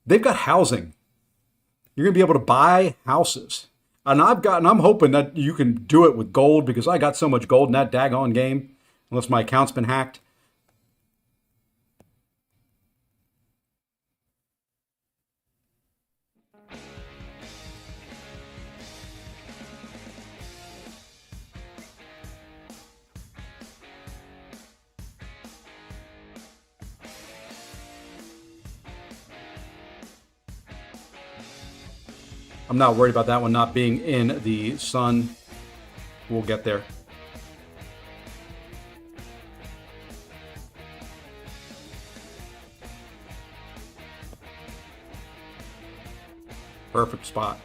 they've got housing. You're going to be able to buy houses. And I'm hoping that you can do it with gold because I got so much gold in that daggone game, unless my account's been hacked. I'm not worried about that one not being in the sun. We'll get there. Perfect spot.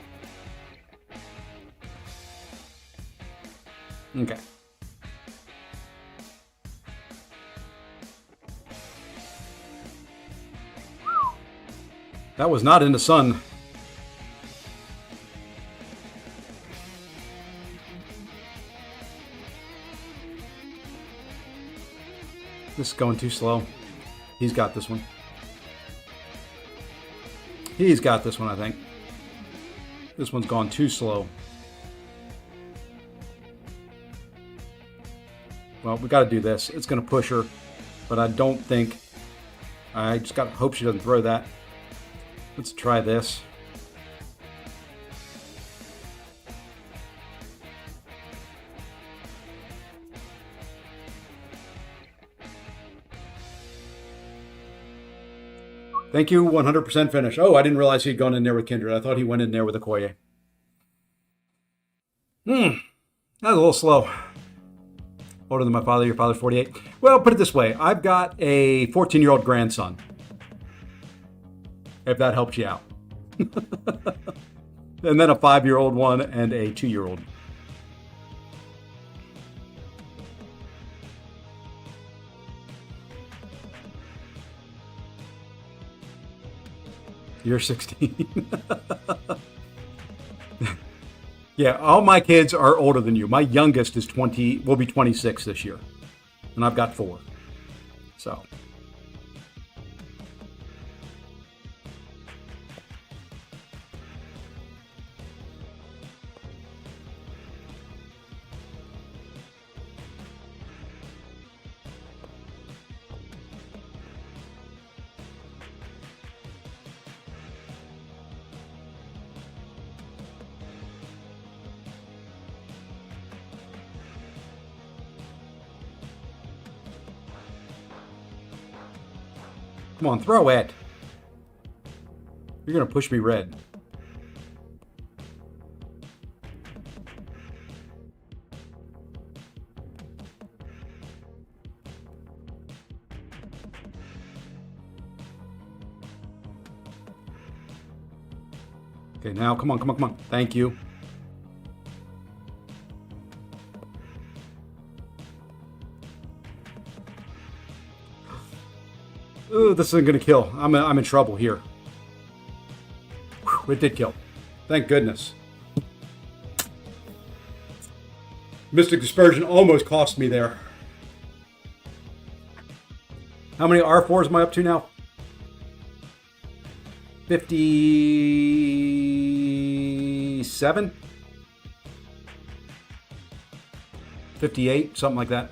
Okay. That was not in the sun. This is going too slow. He's got this one. He's got this one, I think. This one's gone too slow. Well, we got to do this. It's going to push her, but I don't think... I just got to hope she doesn't throw that. Let's try this. Thank you, 100% finish. Oh, I didn't realize he'd gone in there with Kindred. I thought he went in there with Okoye. That was a little slow. Older than my father. Your father's 48. Well, put it this way. I've got a 14-year-old grandson. If that helps you out. And then a 5-year-old one and a 2-year-old. You're 16. Yeah, all my kids are older than you. My youngest is 20, will be 26 this year. And I've got 4. So. Come on, throw it. You're going to push me red. Okay, now, come on, come on, come on. Thank you. Ooh, this isn't going to kill. I'm in trouble here. Whew, it did kill. Thank goodness. Mystic Dispersion almost cost me there. How many R4s am I up to now? 57? 58, something like that.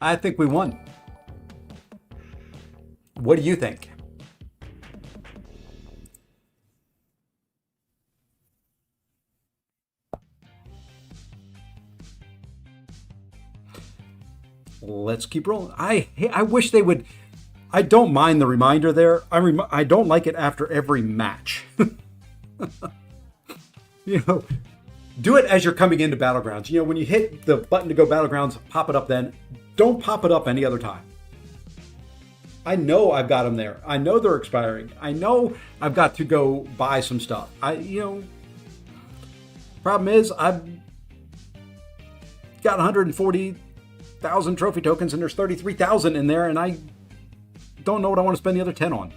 I think we won. What do you think? Let's keep rolling. I wish they would. I don't mind the reminder there. I don't like it after every match. You know, do it as you're coming into Battlegrounds. You know, when you hit the button to go Battlegrounds, pop it up then. Don't pop it up any other time. I know I've got them there. I know they're expiring. I know I've got to go buy some stuff. Problem is I've got 140,000 trophy tokens and there's 33,000 in there and I don't know what I want to spend the other 10 on.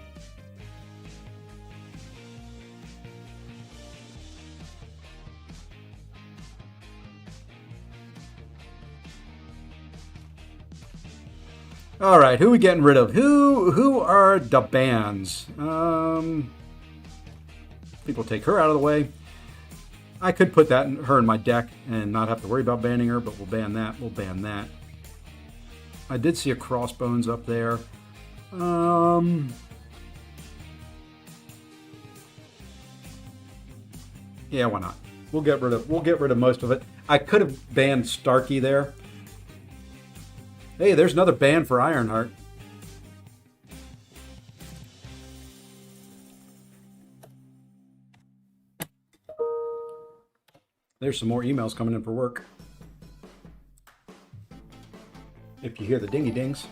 All right, who are we getting rid of? Who are the bans? I think we'll take her out of the way. I could put her in my deck and not have to worry about banning her, but we'll ban that. We'll ban that. I did see a Crossbones up there. Yeah, why not? We'll get rid of most of it. I could have banned Starkey there. Hey, there's another ban for Ironheart. There's some more emails coming in for work. If you hear the dingy dings.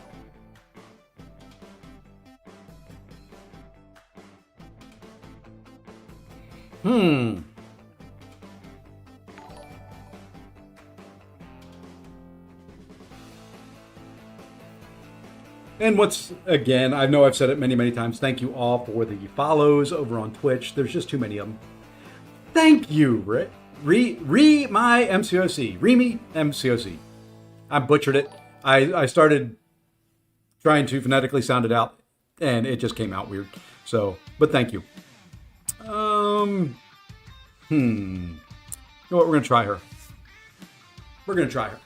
And again, I know I've said it many, many times, thank you all for the follows over on Twitch. There's just too many of them. Thank you, my MCOC. Remy MCOC. I butchered it. I started trying to phonetically sound it out, and it just came out weird. So, but thank you. You know what, we're going to try her. We're going to try her.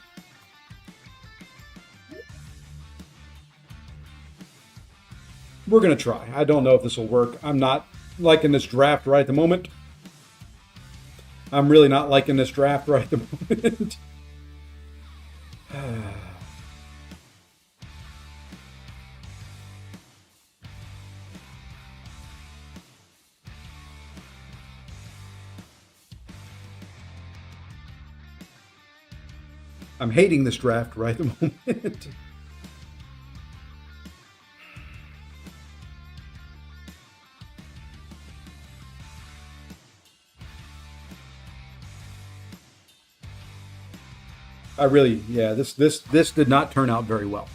We're going to try. I don't know if this will work. I'm not liking this draft right at the moment. I'm really not liking this draft right at the moment. I'm hating this draft right at the moment. This did not turn out very well.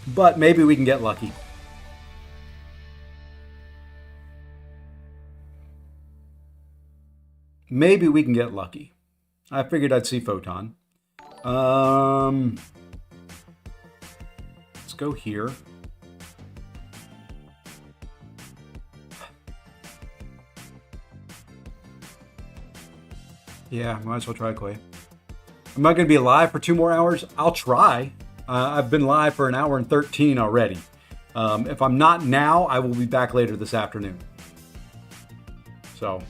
But maybe we can get lucky. Maybe we can get lucky. I figured I'd see Photon. go here. Yeah, might as well try Clay. Am I going to be live for 2 more hours? I'll try. I've been live for 1 hour and 13 already. If I'm not now, I will be back later this afternoon. So.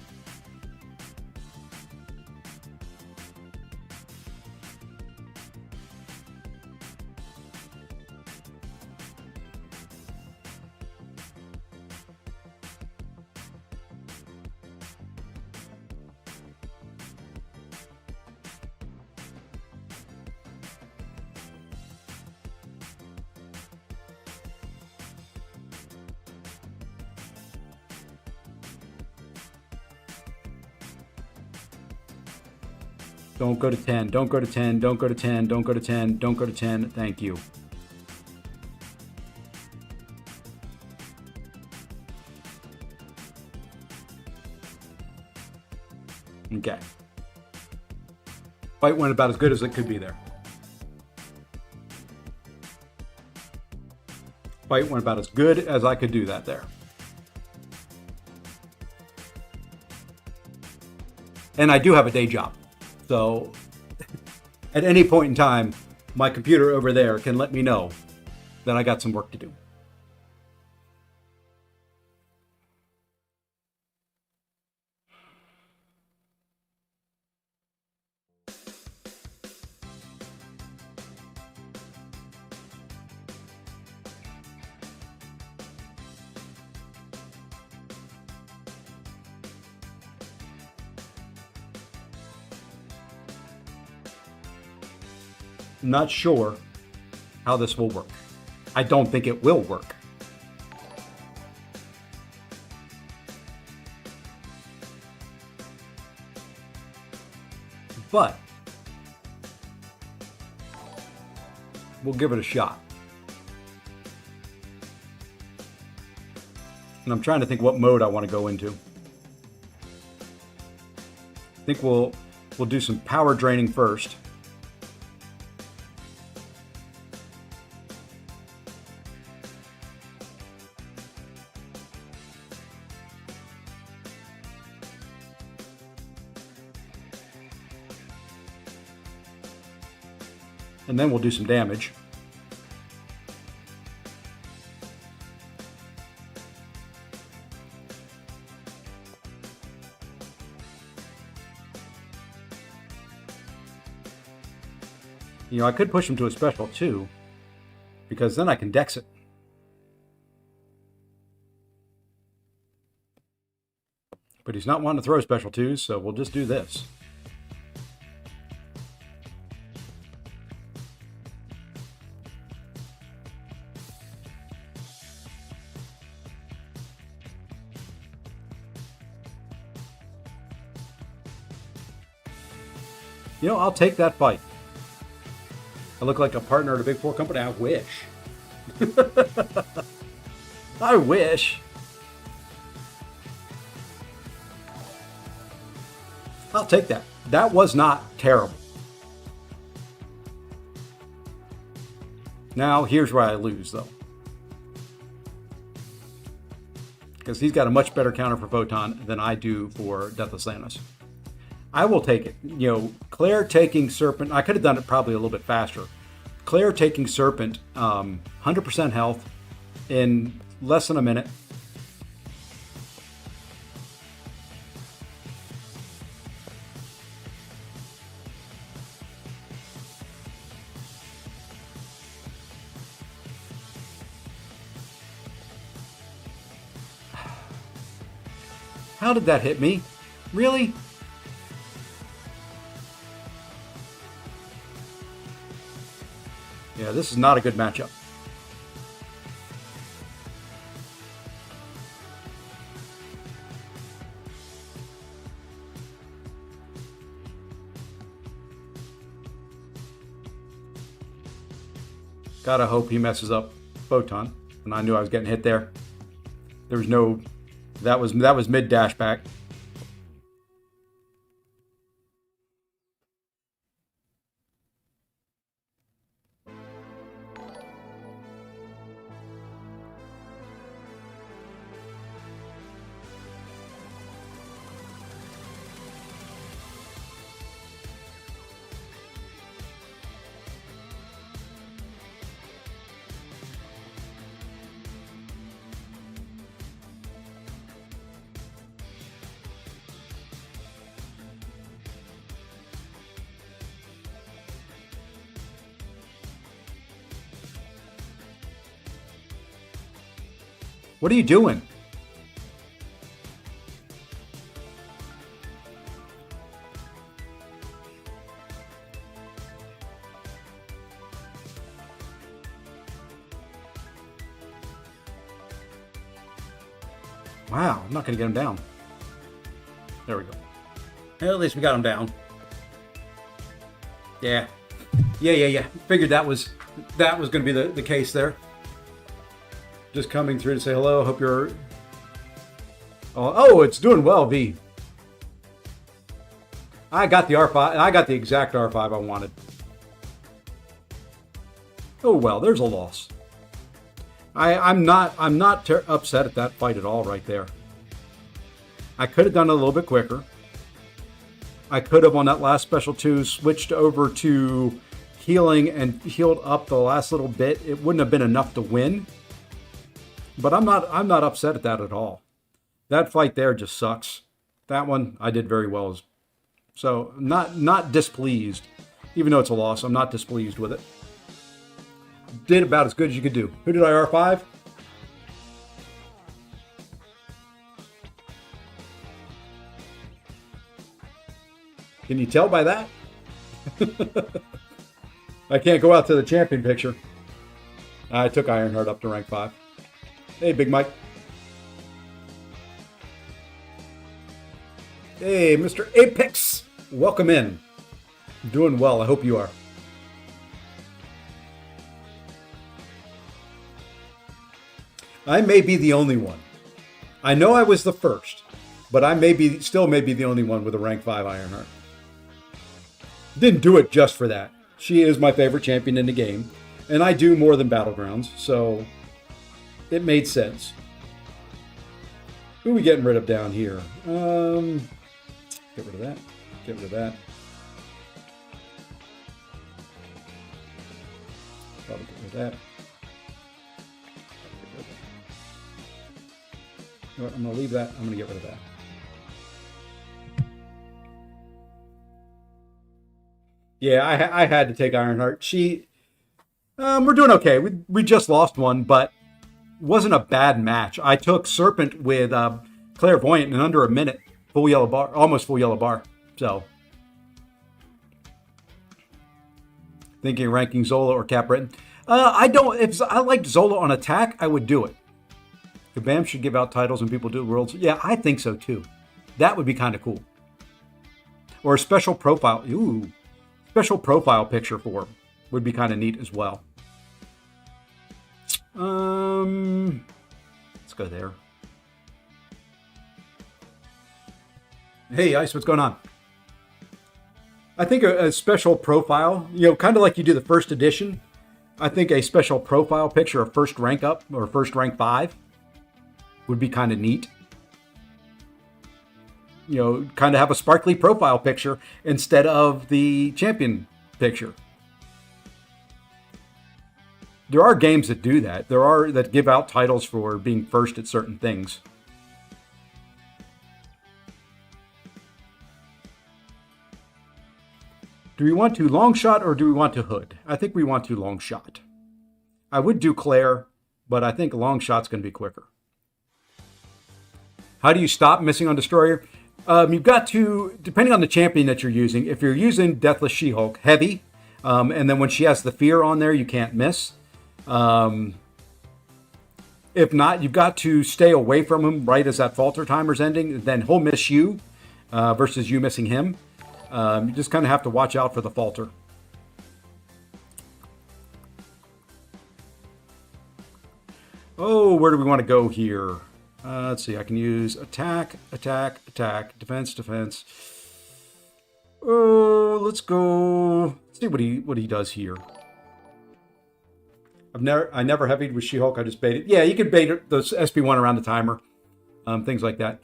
Don't go to 10. Don't go to 10. Don't go to 10. Don't go to 10. Don't go to 10. Thank you. Okay. Fight went about as good as it could be there. Fight went about as good as I could do that there. And I do have a day job. So at any point in time, my computer over there can let me know that I got some work to do. I'm not sure how this will work. I don't think it will work. But we'll give it a shot. And I'm trying to think what mode I want to go into. I think we'll do some power draining first. And then we'll do some damage. You know, I could push him to a special too, because then I can dex it. But he's not wanting to throw special twos, so we'll just do this. You know, I'll take that fight. I look like a partner at a big four company. I wish. I wish. I'll take that. That was not terrible. Now, here's where I lose, though. Because he's got a much better counter for Photon than I do for Deathless Thanos. I will take it. You know, Claire taking Serpent. I could have done it probably a little bit faster. Claire taking Serpent, 100% health in less than a minute. How did that hit me? Really? Yeah, this is not a good matchup. Gotta hope he messes up Photon. And I knew I was getting hit there. There was no... That was mid dash back. What are you doing? Wow, I'm not going to get him down. There we go. Well, at least we got him down. Yeah. Yeah. Figured that was going to be the case there. Just coming through to say hello. Hope you're... Oh, it's doing well, V. I got the R5. I got the exact R5 I wanted. Oh, well, there's a loss. I'm not upset at that fight at all right there. I could have done it a little bit quicker. I could have, on that last special 2, switched over to healing and healed up the last little bit. It wouldn't have been enough to win. But I'm not upset at that at all. That fight there just sucks. That one I did very well. So not displeased. Even though it's a loss, I'm not displeased with it. Did about as good as you could do. Who did I R5? Can you tell by that? I can't go out to the champion picture. I took Ironheart up to rank 5. Hey, Big Mike. Hey, Mr. Apex. Welcome in. Doing well. I hope you are. I may be the only one. I know I was the first, but I still may be the only one with a rank 5 Ironheart. Didn't do it just for that. She is my favorite champion in the game, and I do more than Battlegrounds, so it made sense. Who are we getting rid of down here? Get rid of that. Get rid of that. Probably get rid of that. You know what, I'm going to leave that. I'm going to get rid of that. Yeah, I had to take Ironheart. We're doing okay. We just lost one, but it wasn't a bad match. I took Serpent with Clairvoyant in under a minute. Full yellow bar, almost full yellow bar. So, thinking ranking Zola or Cap Breton. I don't. If I liked Zola on attack, I would do it. Kabam should give out titles when people do worlds. Yeah, I think so too. That would be kind of cool. Or a special profile. Ooh. Special profile picture for him would be kind of neat as well. Let's go there. Hey, Ice, what's going on? I think a special profile, kind of like you do the first edition. I think a special profile picture of first rank up or first rank 5 would be kind of neat. Kind of have a sparkly profile picture instead of the champion picture. There are games that do that. There are that give out titles for being first at certain things. Do we want to long shot or do we want to hood? I think we want to long shot. I would do Claire, but I think long shot's going to be quicker. How do you stop missing on Destroyer? You've got to, depending on the champion that you're using, if you're using Deathless She-Hulk, heavy, and then when she has the fear on there, you can't miss. If not, you've got to stay away from him right as that falter timer's ending. Then he'll miss you versus you missing him. You just kind of have to watch out for the falter. Oh, where do we want to go here? Let's see. I can use attack, attack, attack, defense, defense. Oh, let's go. Let's see what he does here. I never heavied with She-Hulk. I just baited. Yeah, you can bait the SP1 around the timer, things like that.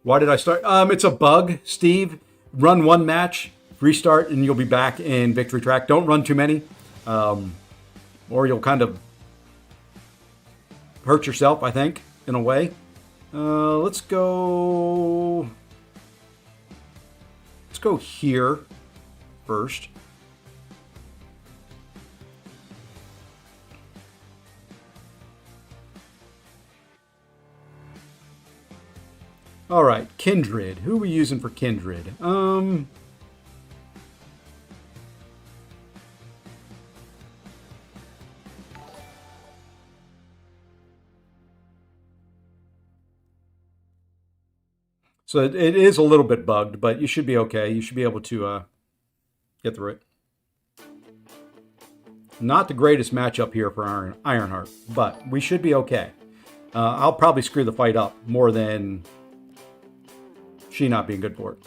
Why did I start? It's a bug, Steve. Run one match, restart, and you'll be back in victory track. Don't run too many, or you'll kind of hurt yourself, I think, in a way. Let's go here first. All right, Kindred. Who are we using for Kindred? So it is a little bit bugged, but you should be okay. You should be able to get through it. Not the greatest matchup here for Ironheart, but we should be okay. I'll probably screw the fight up more than she not being good for it.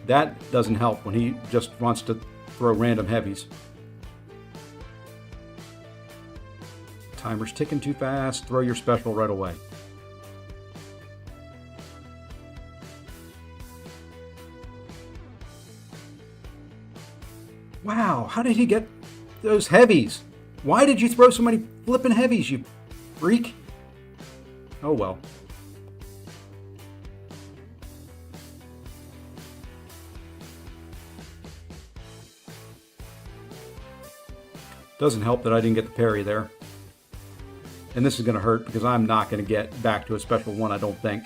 That doesn't help when he just wants to throw random heavies. Timer's ticking too fast. Throw your special right away. Wow, how did he get those heavies? Why did you throw so many flippin' heavies, you freak? Oh well. Doesn't help that I didn't get the parry there. And this is going to hurt because I'm not going to get back to a special one, I don't think.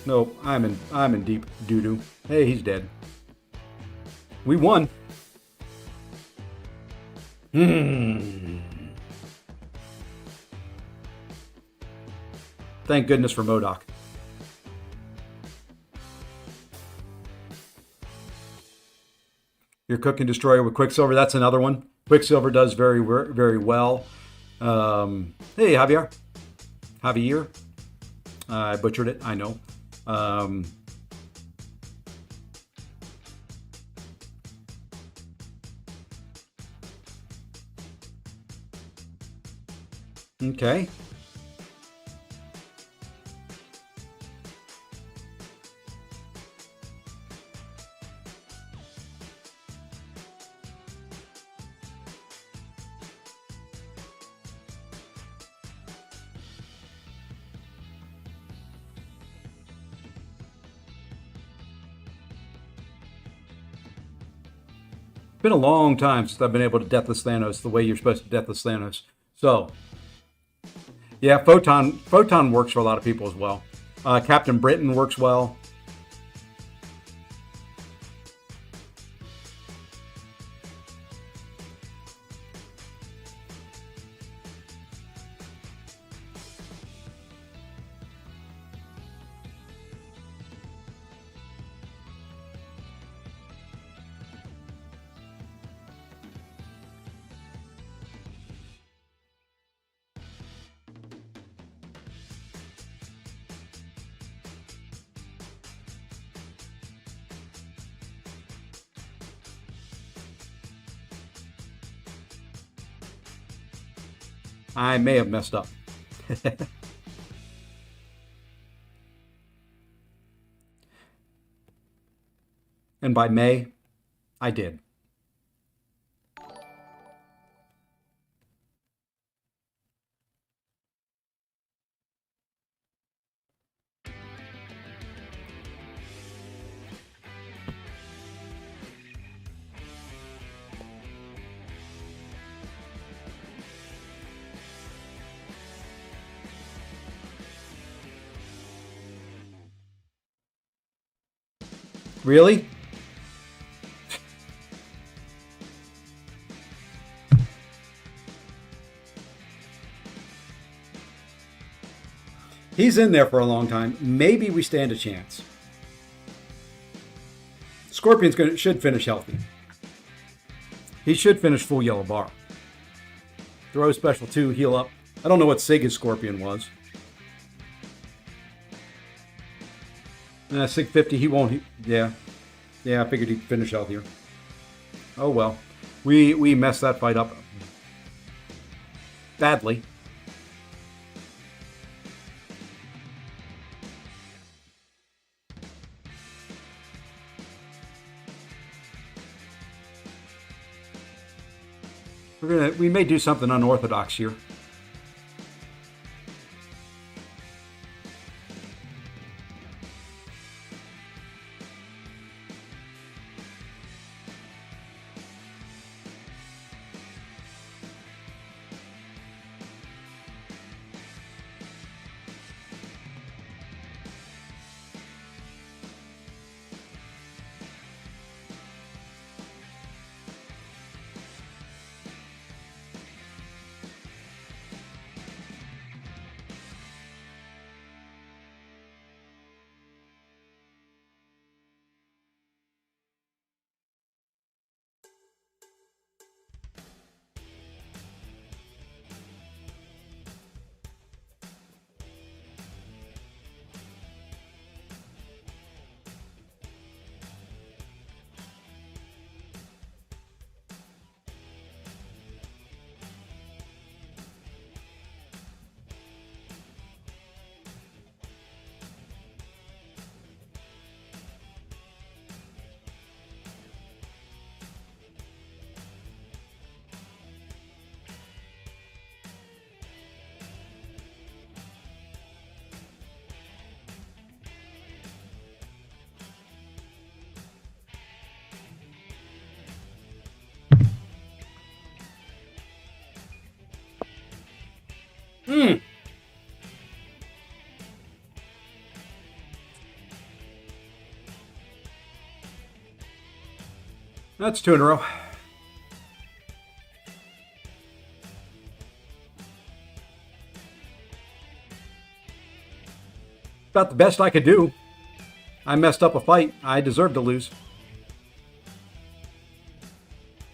Nope, I'm in deep doo-doo. Hey, he's dead. We won. Thank goodness for MODOK. Your Cooking Destroyer with Quicksilver, that's another one. Quicksilver does very, very well. Hey, Javier. Javier. I butchered it, I know. Okay. Been a long time since I've been able to Deathless Thanos the way you're supposed to Deathless Thanos. So, yeah, Photon works for a lot of people as well. Captain Britain works well. I may have messed up. And by May, I did. Really? He's in there for a long time. Maybe we stand a chance. Scorpion's should finish healthy. He should finish full yellow bar. Throw special 2, heal up. I don't know what Sig his Scorpion was. Sig 50, he won't. Yeah, I figured he'd finish healthier. Oh well, we messed that fight up badly. We may do something unorthodox here. Mm. That's 2 in a row. About the best I could do. I messed up a fight. I deserve to lose.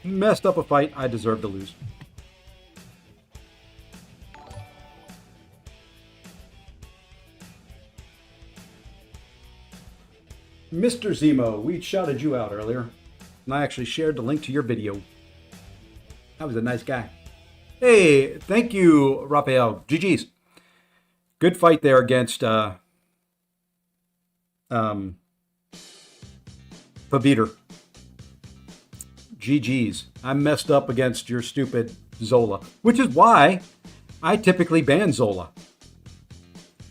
Messed up a fight. I deserve to lose. Mr. Zemo, we shouted you out earlier, and I actually shared the link to your video. That was a nice guy. Hey, thank you, Raphael. GG's. Good fight there against Pabiter. GG's. I messed up against your stupid Zola, which is why I typically ban Zola.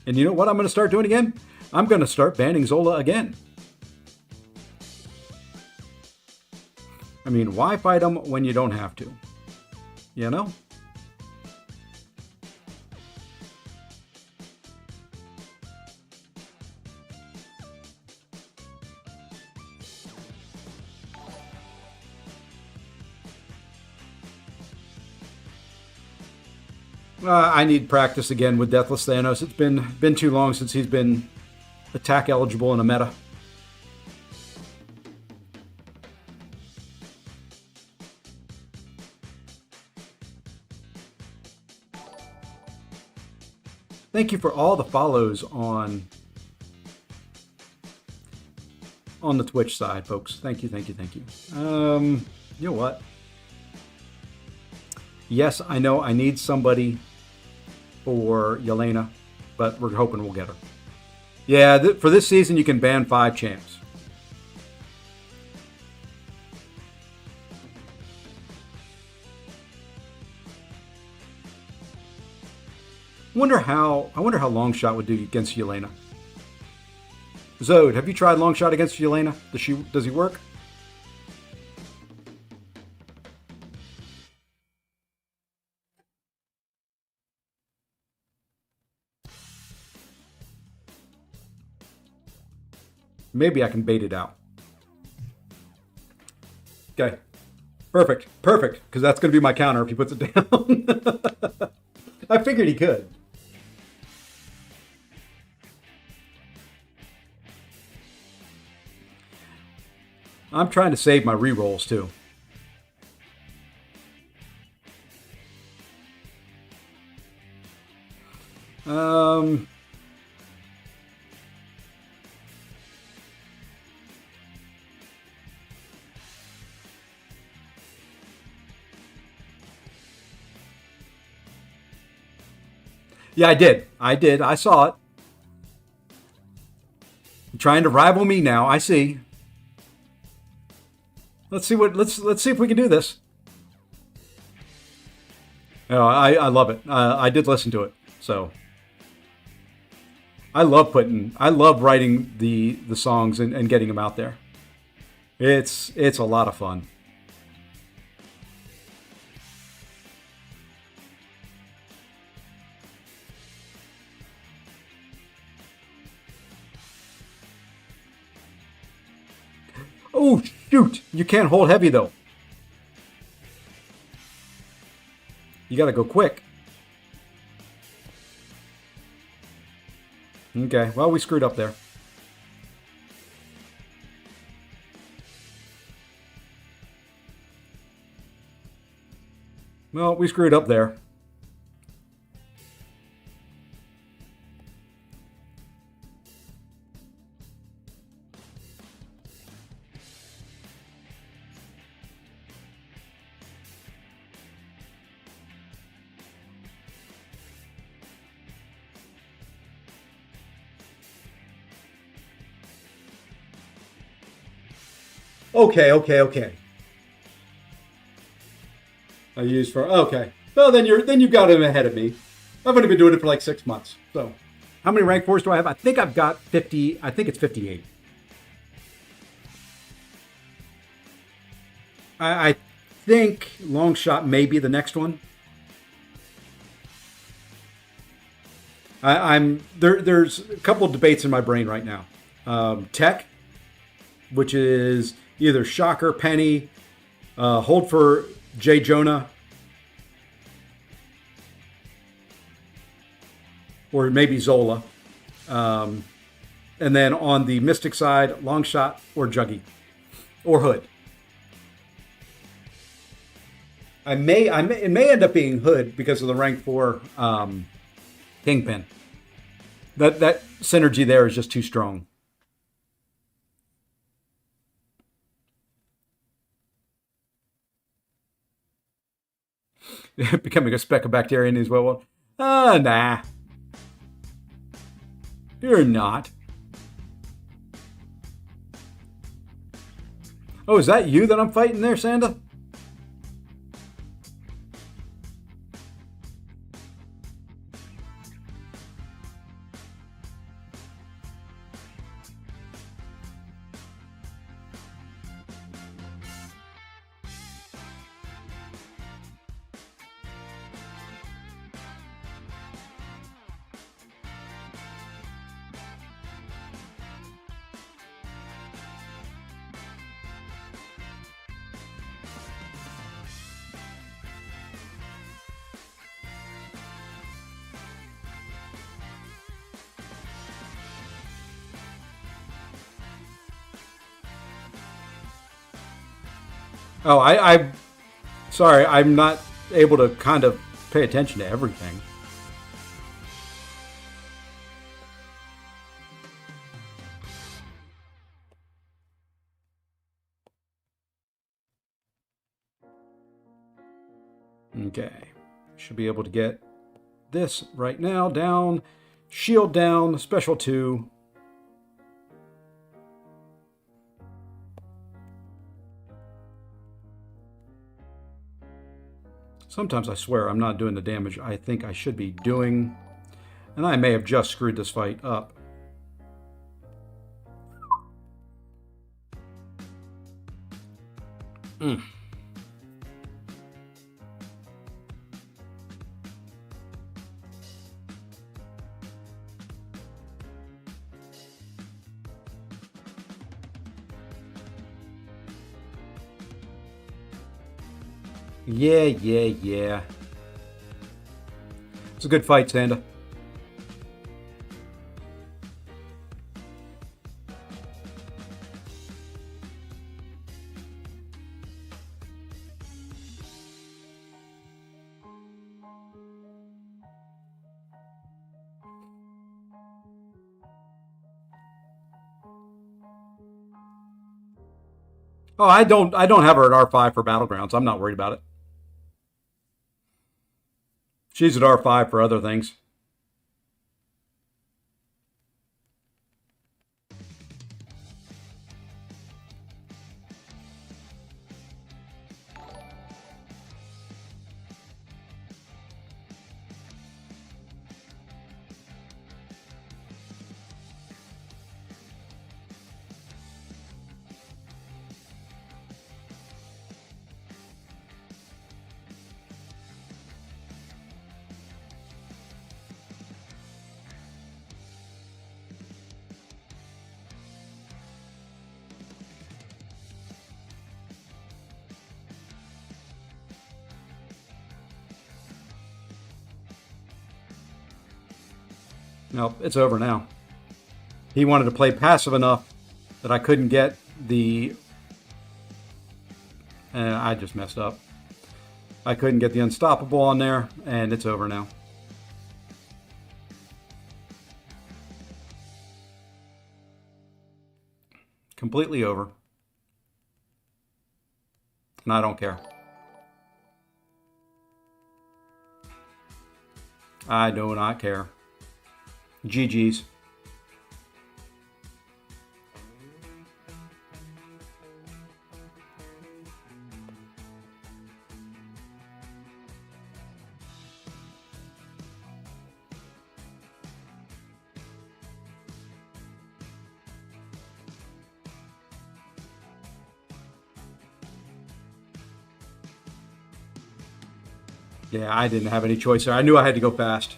And you know what I'm going to start doing again? I'm going to start banning Zola again. I mean, why fight them when you don't have to? You know? I need practice again with Deathless Thanos. It's been too long since he's been attack eligible in a meta. Thank you for all the follows on the Twitch side, folks. Thank you, thank you, thank you. You know what? Yes, I know I need somebody for Yelena, but we're hoping we'll get her. Yeah, for this season, you can ban 5 champs. I wonder how Longshot would do against Yelena. Zode, have you tried Longshot against Yelena? Does he work? Maybe I can bait it out. Okay. Perfect. Perfect. Because that's going to be my counter if he puts it down. I figured he could. I'm trying to save my rerolls too. Yeah, I did. I saw it. You're trying to rival me now. I see. Let's see if we can do this. Oh, I love it. I did listen to it, so I love writing the songs and getting them out there. It's a lot of fun. Oh, shoot. You can't hold heavy, though. You got to go quick. Okay, well, we screwed up there. Well, we screwed up there. Okay. I used for okay. Well, then you got him ahead of me. I've only been doing it for like 6 months. So, how many rank 4s do I have? I think I've got 50. I think it's 58. I think Longshot may be the next one. I'm there. There's a couple of debates in my brain right now. Tech, which is either Shocker, Penny, hold for Jay Jonah, or maybe Zola. And then on the Mystic side, Long Shot or Juggy or Hood. It may end up being Hood because of the rank 4 Kingpin. That synergy there is just too strong. Becoming a speck of bacteria as well. Nah. You're not. Oh, is that you that I'm fighting there, Sanda? Oh, sorry, I'm not able to kind of pay attention to everything. Okay, should be able to get this right now down, shield down, special 2. Sometimes I swear I'm not doing the damage I think I should be doing, and I may have just screwed this fight up. Yeah. It's a good fight, Sanda. Oh, I don't have her at R5 for Battlegrounds. I'm not worried about it. She's at R5 for other things. Nope, it's over now. He wanted to play passive enough that I couldn't get the... I just messed up. I couldn't get the unstoppable on there, and it's over now. Completely over. And I don't care. I do not care. GG's. Yeah, I didn't have any choice there. I knew I had to go fast.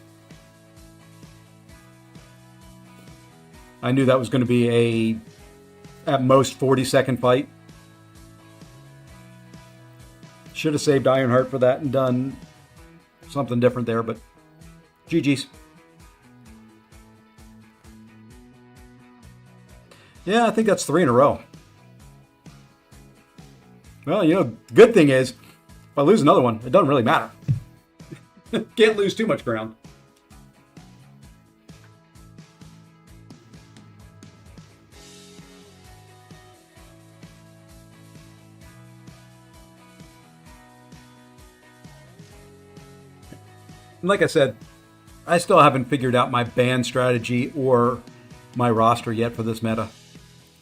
I knew that was going to be a, at most, 40-second fight. Should have saved Ironheart for that and done something different there, but GG's. Yeah, I think that's 3 in a row. Well, you know, good thing is, if I lose another one, it doesn't really matter. Can't lose too much ground. And like I said, I still haven't figured out my ban strategy or my roster yet for this meta.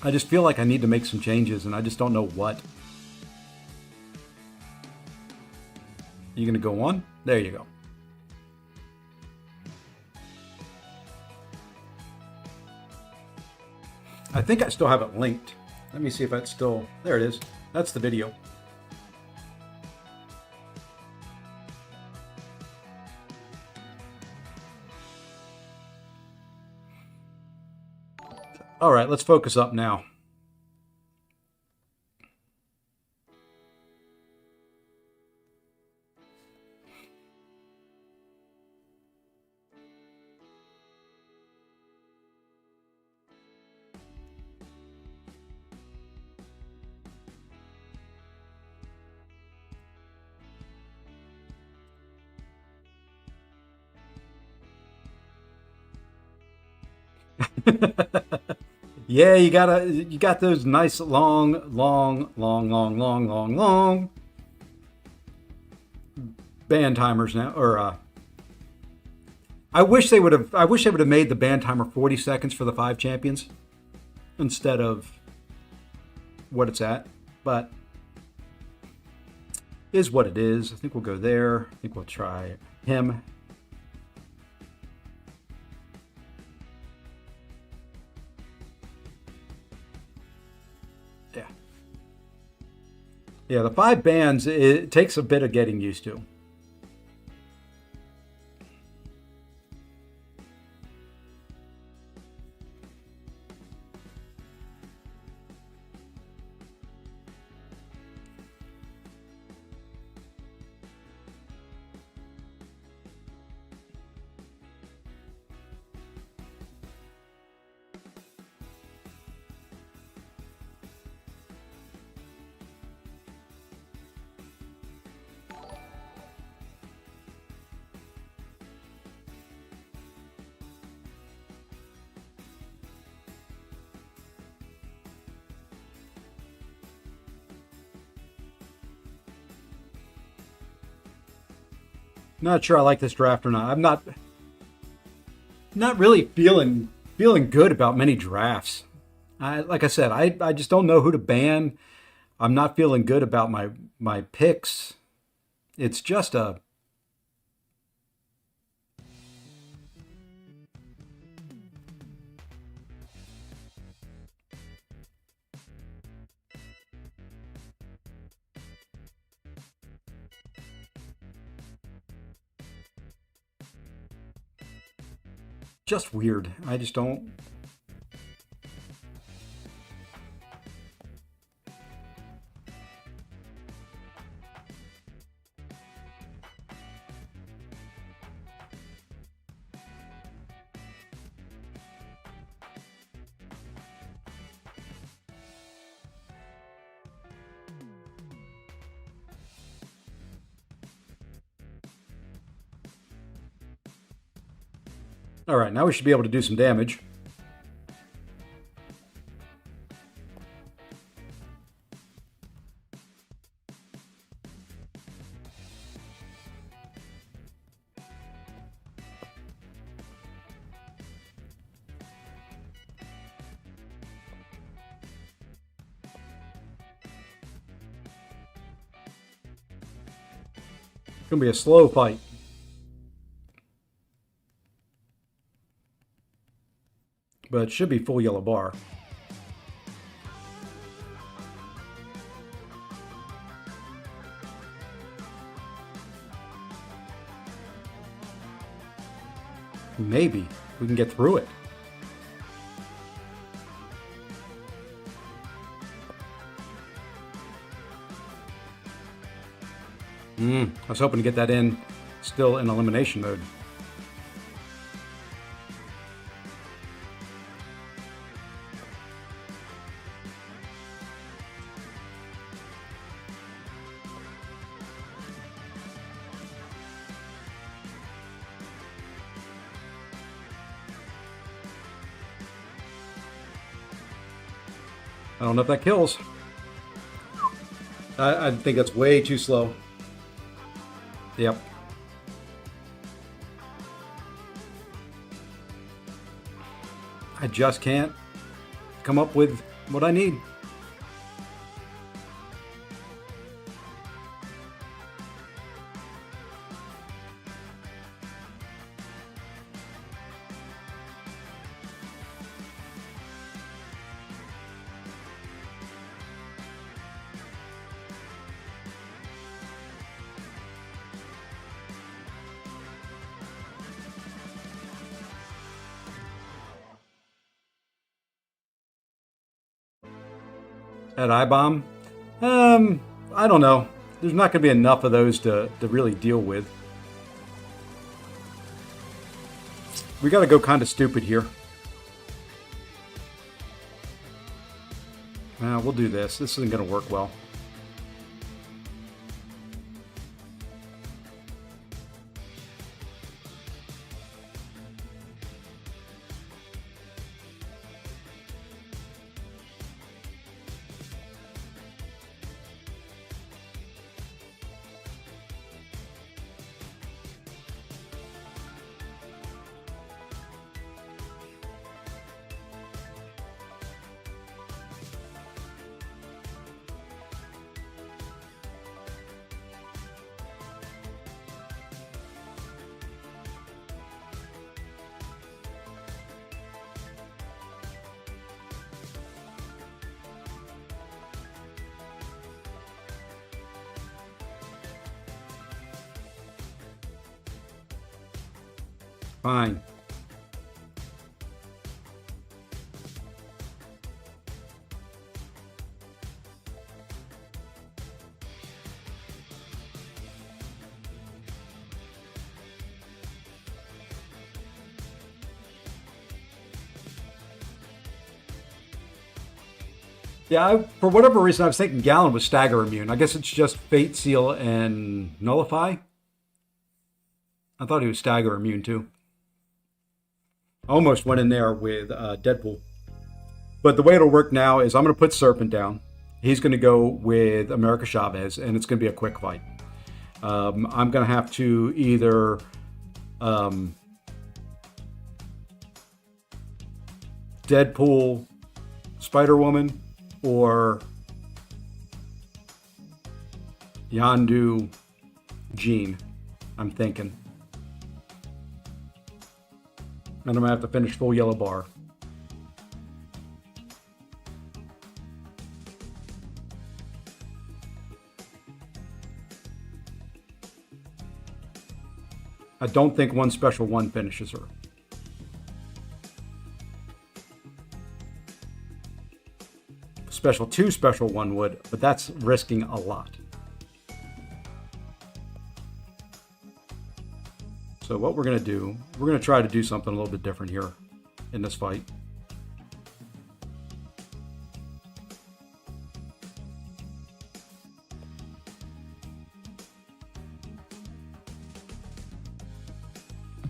I just feel like I need to make some changes, and I just don't know what. You gonna go on? There you go. I think I still have it linked. Let me see if that's still... There it is. That's the video. All right, let's focus up now. Yeah, you got those nice long band timers now. Or I wish they would have made the band timer 40 seconds for the 5 champions instead of what it's at. But is what it is. I think we'll go there. I think we'll try him. Yeah, the 5 bands, it takes a bit of getting used to. Not sure I like this draft or not. I'm not really feeling good about many drafts. Like I said, I just don't know who to ban. I'm not feeling good about my picks. It's just a just weird. I just don't. All right, now we should be able to do some damage. It's gonna be a slow fight. But it should be full yellow bar. Maybe we can get through it. I was hoping to get that in still in elimination mode. I don't know if that kills. I think that's way too slow. Yep. I just can't come up with what I need. At I-bomb? I don't know. There's not going to be enough of those to really deal with. We got to go kind of stupid here. We'll do this. This isn't going to work well. Fine. Yeah, for whatever reason, I was thinking Gallon was stagger immune. I guess it's just Fate Seal and Nullify. I thought he was stagger immune too. Almost went in there with Deadpool. But the way it'll work now is I'm going to put Serpent down. He's going to go with America Chavez, and it's going to be a quick fight. I'm going to have to either Deadpool, Spider-Woman, or Yondu, Jean, I'm thinking. And I'm going to have to finish full yellow bar. I don't think one special one finishes her. Special 2 special 1 would, but that's risking a lot. So what we're going to do, we're going to try to do something a little bit different here in this fight.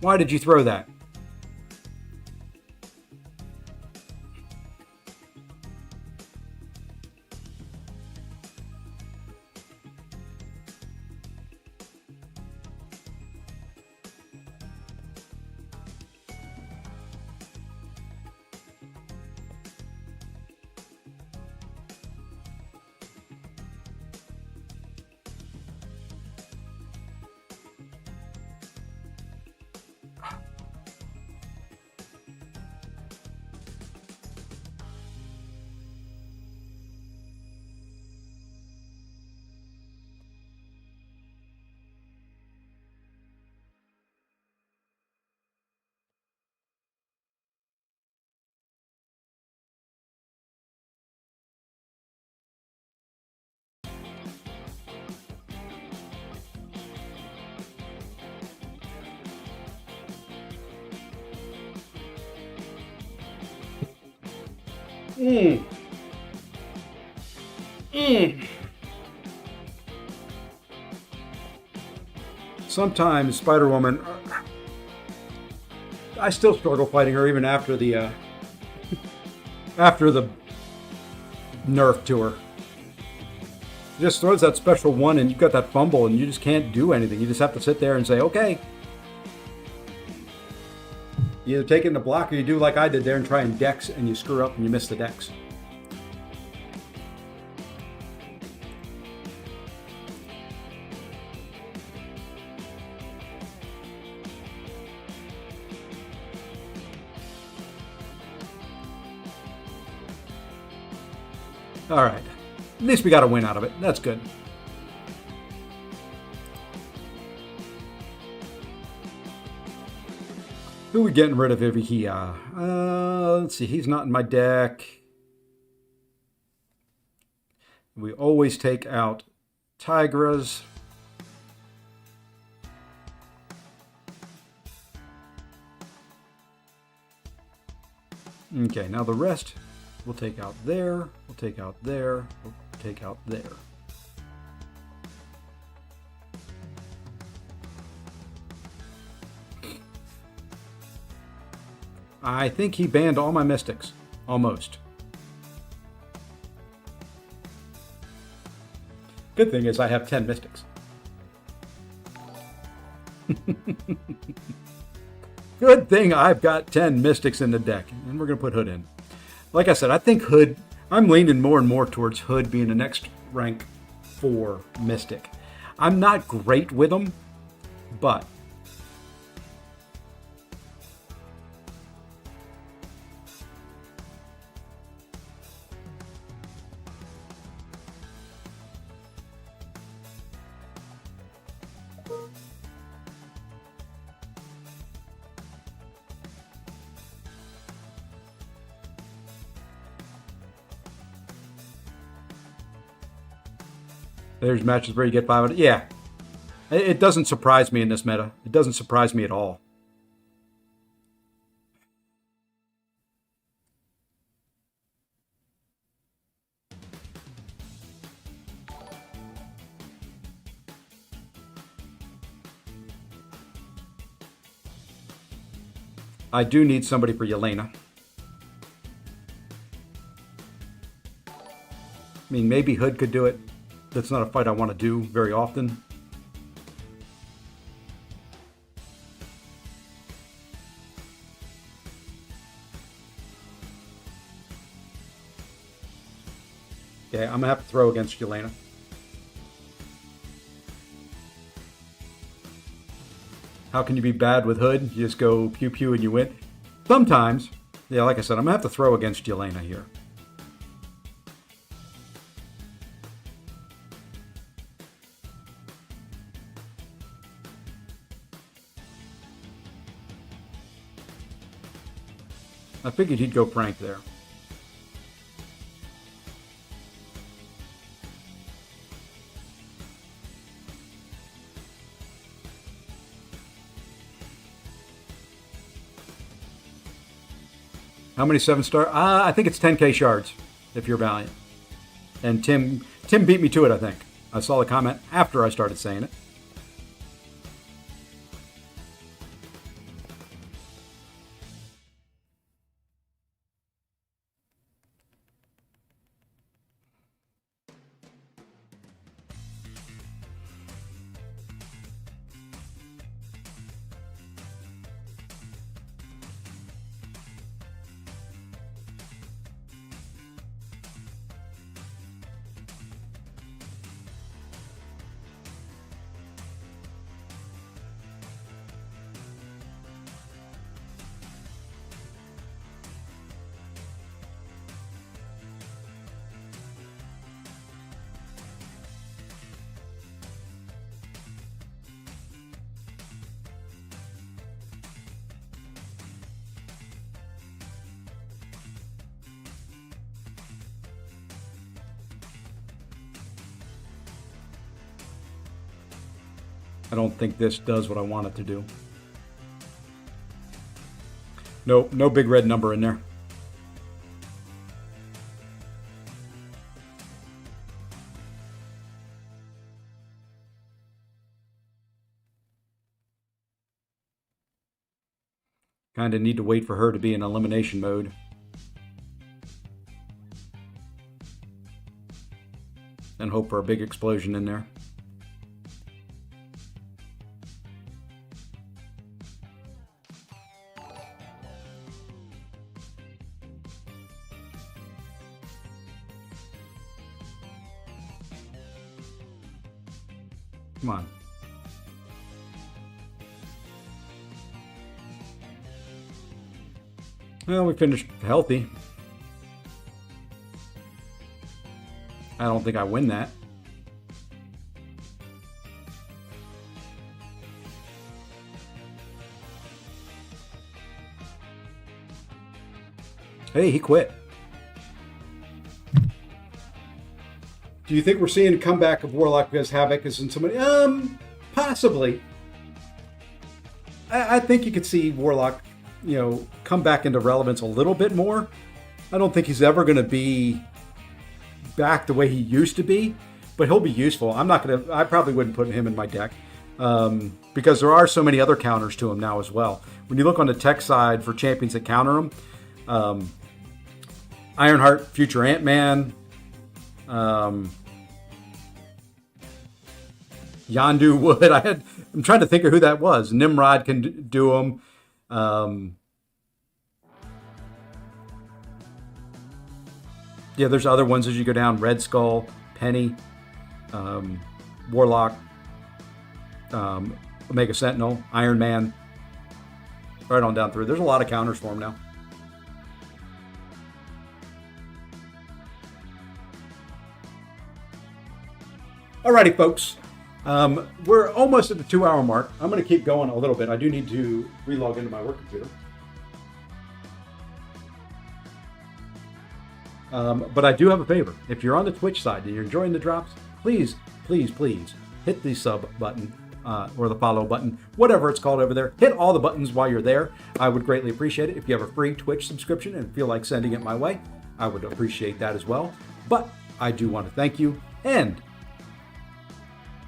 Why did you throw that? Mm. Mm. Sometimes Spider-Woman, I still struggle fighting her even after the after the nerf to her. She just throws that special one and you've got that fumble and you just can't do anything. You just have to sit there and say, okay. You either take it in the block or you do like I did there and try and dex and you screw up and you miss the dex. All right. At least we got a win out of it. That's good. Who are we getting rid of Ivihia? Let's see. He's not in my deck. We always take out Tigras. Okay, now the rest we'll take out there, we'll take out there, we'll take out there. I think he banned all my mystics. Almost. Good thing is I have 10 mystics. Good thing I've got 10 mystics in the deck. And we're going to put Hood in. Like I said, I think Hood, I'm leaning more and more towards Hood being the next rank 4 mystic. I'm not great with them, but there's matches where you get 500. Yeah. It doesn't surprise me in this meta. It doesn't surprise me at all. I do need somebody for Yelena. I mean, maybe Hood could do it. That's not a fight I want to do very often. Okay, I'm going to have to throw against Yelena. How can you be bad with Hood? You just go pew pew and you win. Sometimes, yeah, like I said, I'm going to have to throw against Yelena here. I figured he'd go Frank there. How many 7-star? I think it's 10k shards, if you're Valiant. And Tim beat me to it, I think. I saw the comment after I started saying it. I don't think this does what I want it to do. Nope, no big red number in there. Kind of need to wait for her to be in elimination mode. And hope for a big explosion in there. Come on. Well, we finished healthy. I don't think I win that. Hey, he quit. Do you think we're seeing a comeback of Warlock because Havoc is in somebody? Possibly. I think you could see Warlock, come back into relevance a little bit more. I don't think he's ever going to be back the way he used to be, but he'll be useful. I probably wouldn't put him in my deck because there are so many other counters to him now as well. When you look on the tech side for champions that counter him, Ironheart, Future Ant-Man, Yondu would. I'm trying to think of who that was. Nimrod can do him. Yeah, there's other ones as you go down. Red Skull, Penny, Warlock, Omega Sentinel, Iron Man. Right on down through. There's a lot of counters for him now. Alrighty, folks. We're almost at the 2-hour mark. I'm going to keep going a little bit. I do need to relog into my work computer. But I do have a favor. If you're on the Twitch side and you're enjoying the drops, please, please, please hit the sub button or the follow button, whatever it's called over there. Hit all the buttons while you're there. I would greatly appreciate it. If you have a free Twitch subscription and feel like sending it my way, I would appreciate that as well. But I do want to thank you, and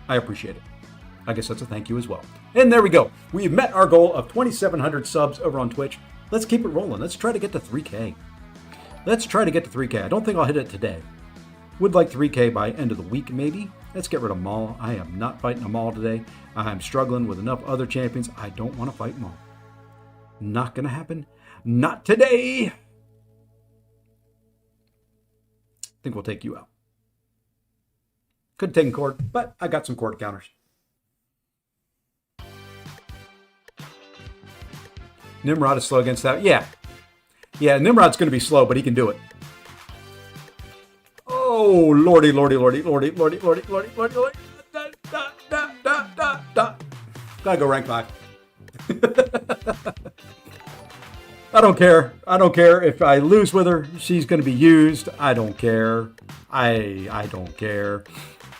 I appreciate it. I guess that's a thank you as well. And there we go. We've met our goal of 2,700 subs over on Twitch. Let's keep it rolling. Let's try to get to 3K. Let's try to get to 3K. I don't think I'll hit it today. Would like 3K by end of the week, maybe. Let's get rid of Maul. I am not fighting a Maul today. I'm struggling with enough other champions. I don't want to fight Maul. Not going to happen. Not today. I think we'll take you out. Could have taken Cord, but I got some Cord counters. Nimrod is slow against that. Yeah, Nimrod's going to be slow, but he can do it. Oh, lordy, lordy, lordy, lordy, lordy, lordy, lordy, lordy, lordy. Gotta go rank 5. I don't care. I don't care if I lose with her. She's going to be used. I don't care. I don't care.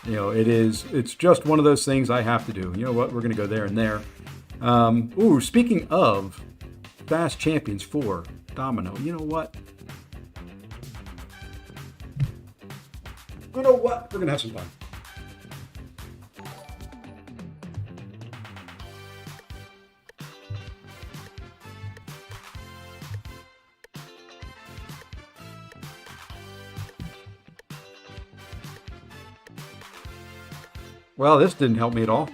It's just one of those things I have to do. You know what? We're going to go there and there. Speaking of fast champions for Domino, you know what? We're going to have some fun. Well, this didn't help me at all.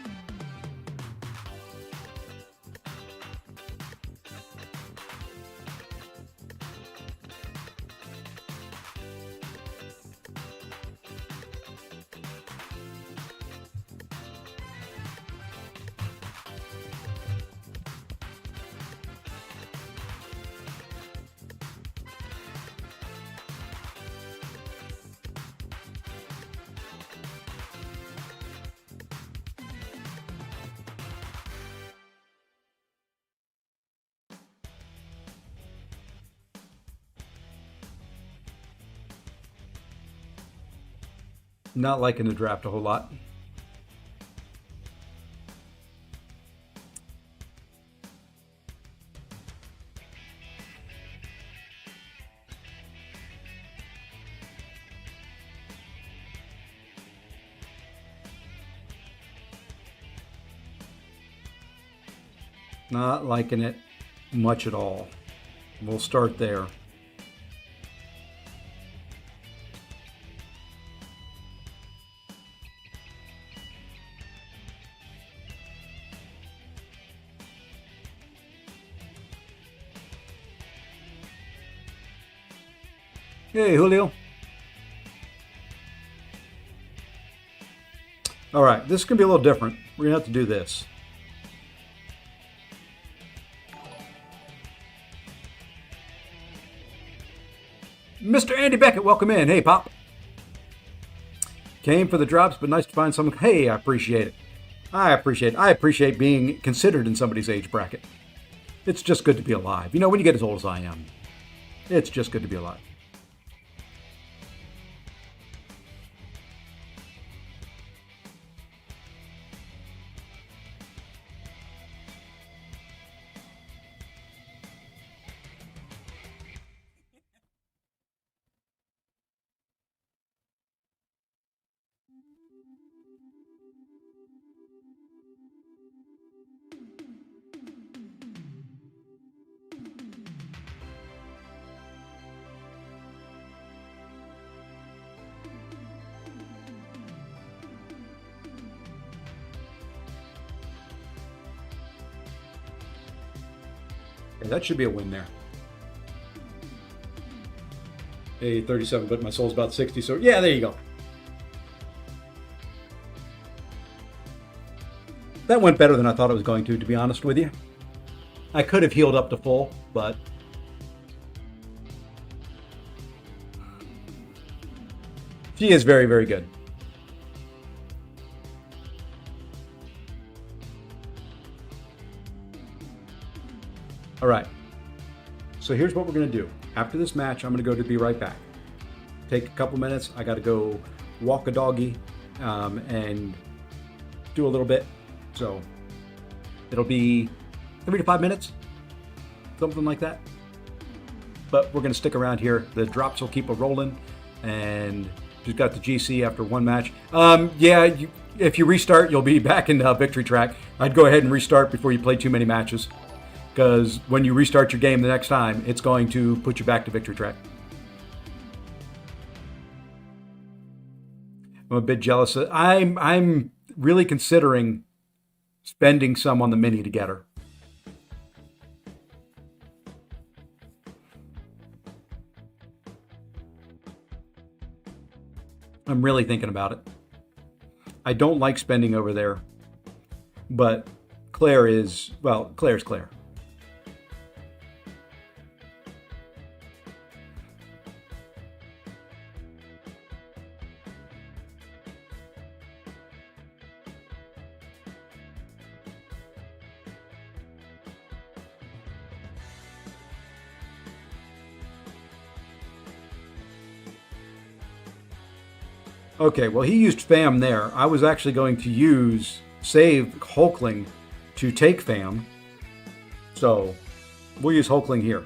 Not liking the draft a whole lot. Not liking it. much at all. We'll start there. Hey, Julio. All right, this is going to be a little different. We're going to have to do this. Mr. Andy Beckett, welcome in. Hey, Pop. Came for the drops, but nice to find someone. Hey, I appreciate it. I appreciate being considered in somebody's age bracket. It's just good to be alive. You know, when you get as old as I am, it's just good to be alive. Okay, that should be a win there. Hey, 37, but my soul's about 60, so yeah, there you go. That went better than I thought it was going to be honest with you. I could have healed up to full, but she is very, very good. All right. So here's what we're going to do. After this match, I'm going to go to be right back. Take a couple minutes. I got to go walk a doggy and do a little bit. So it'll be 3 to 5 minutes, something like that. But we're going to stick around here. The drops will keep a rolling, and just got the GC after one match. Yeah, if you restart, you'll be back in victory track. I'd go ahead and restart before you play too many matches, because when you restart your game the next time, it's going to put you back to victory track. I'm a bit jealous. I'm really considering spending some on the mini to get her. I'm really thinking about it. I don't like spending over there, but Claire's Claire. Okay, well, he used Fam there. I was actually going to save Hulkling to take Fam. So we'll use Hulkling here.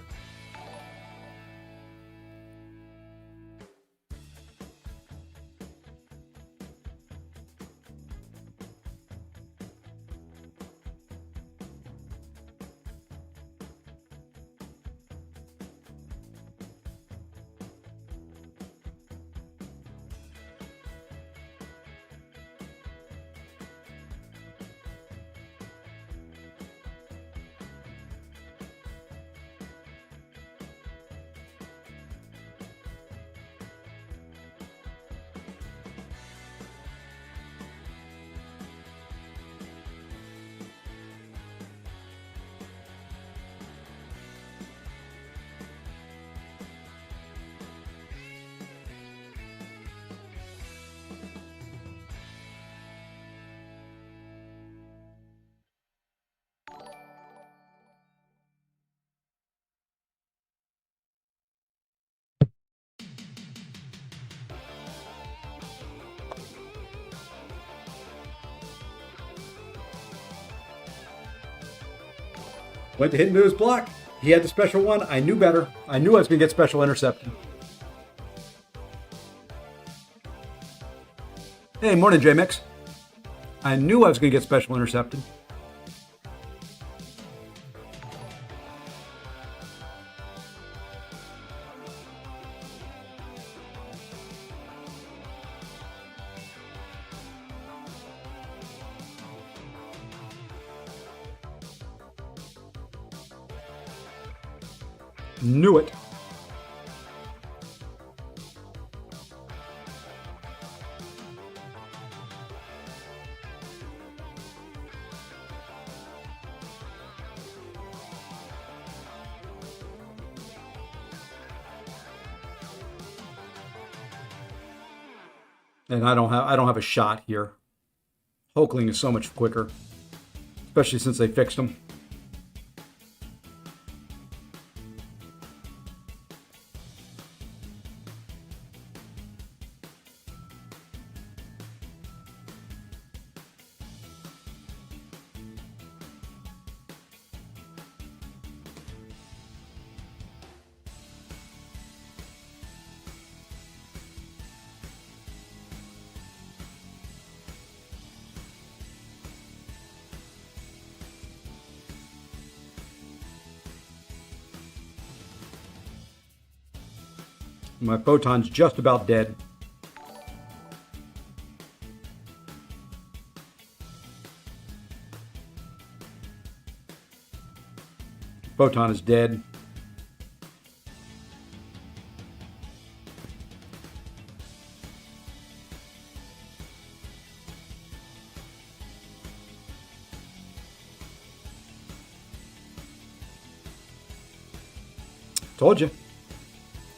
Went to hit into his block. He had the special one. I knew better. I knew I was going to get special intercepted. Hey, morning, J-Mix. I knew I was going to get special intercepted. Knew it. And I don't have a shot here. Hulkling is so much quicker, especially since they fixed him. My photon's just about dead. Photon is dead. Told you.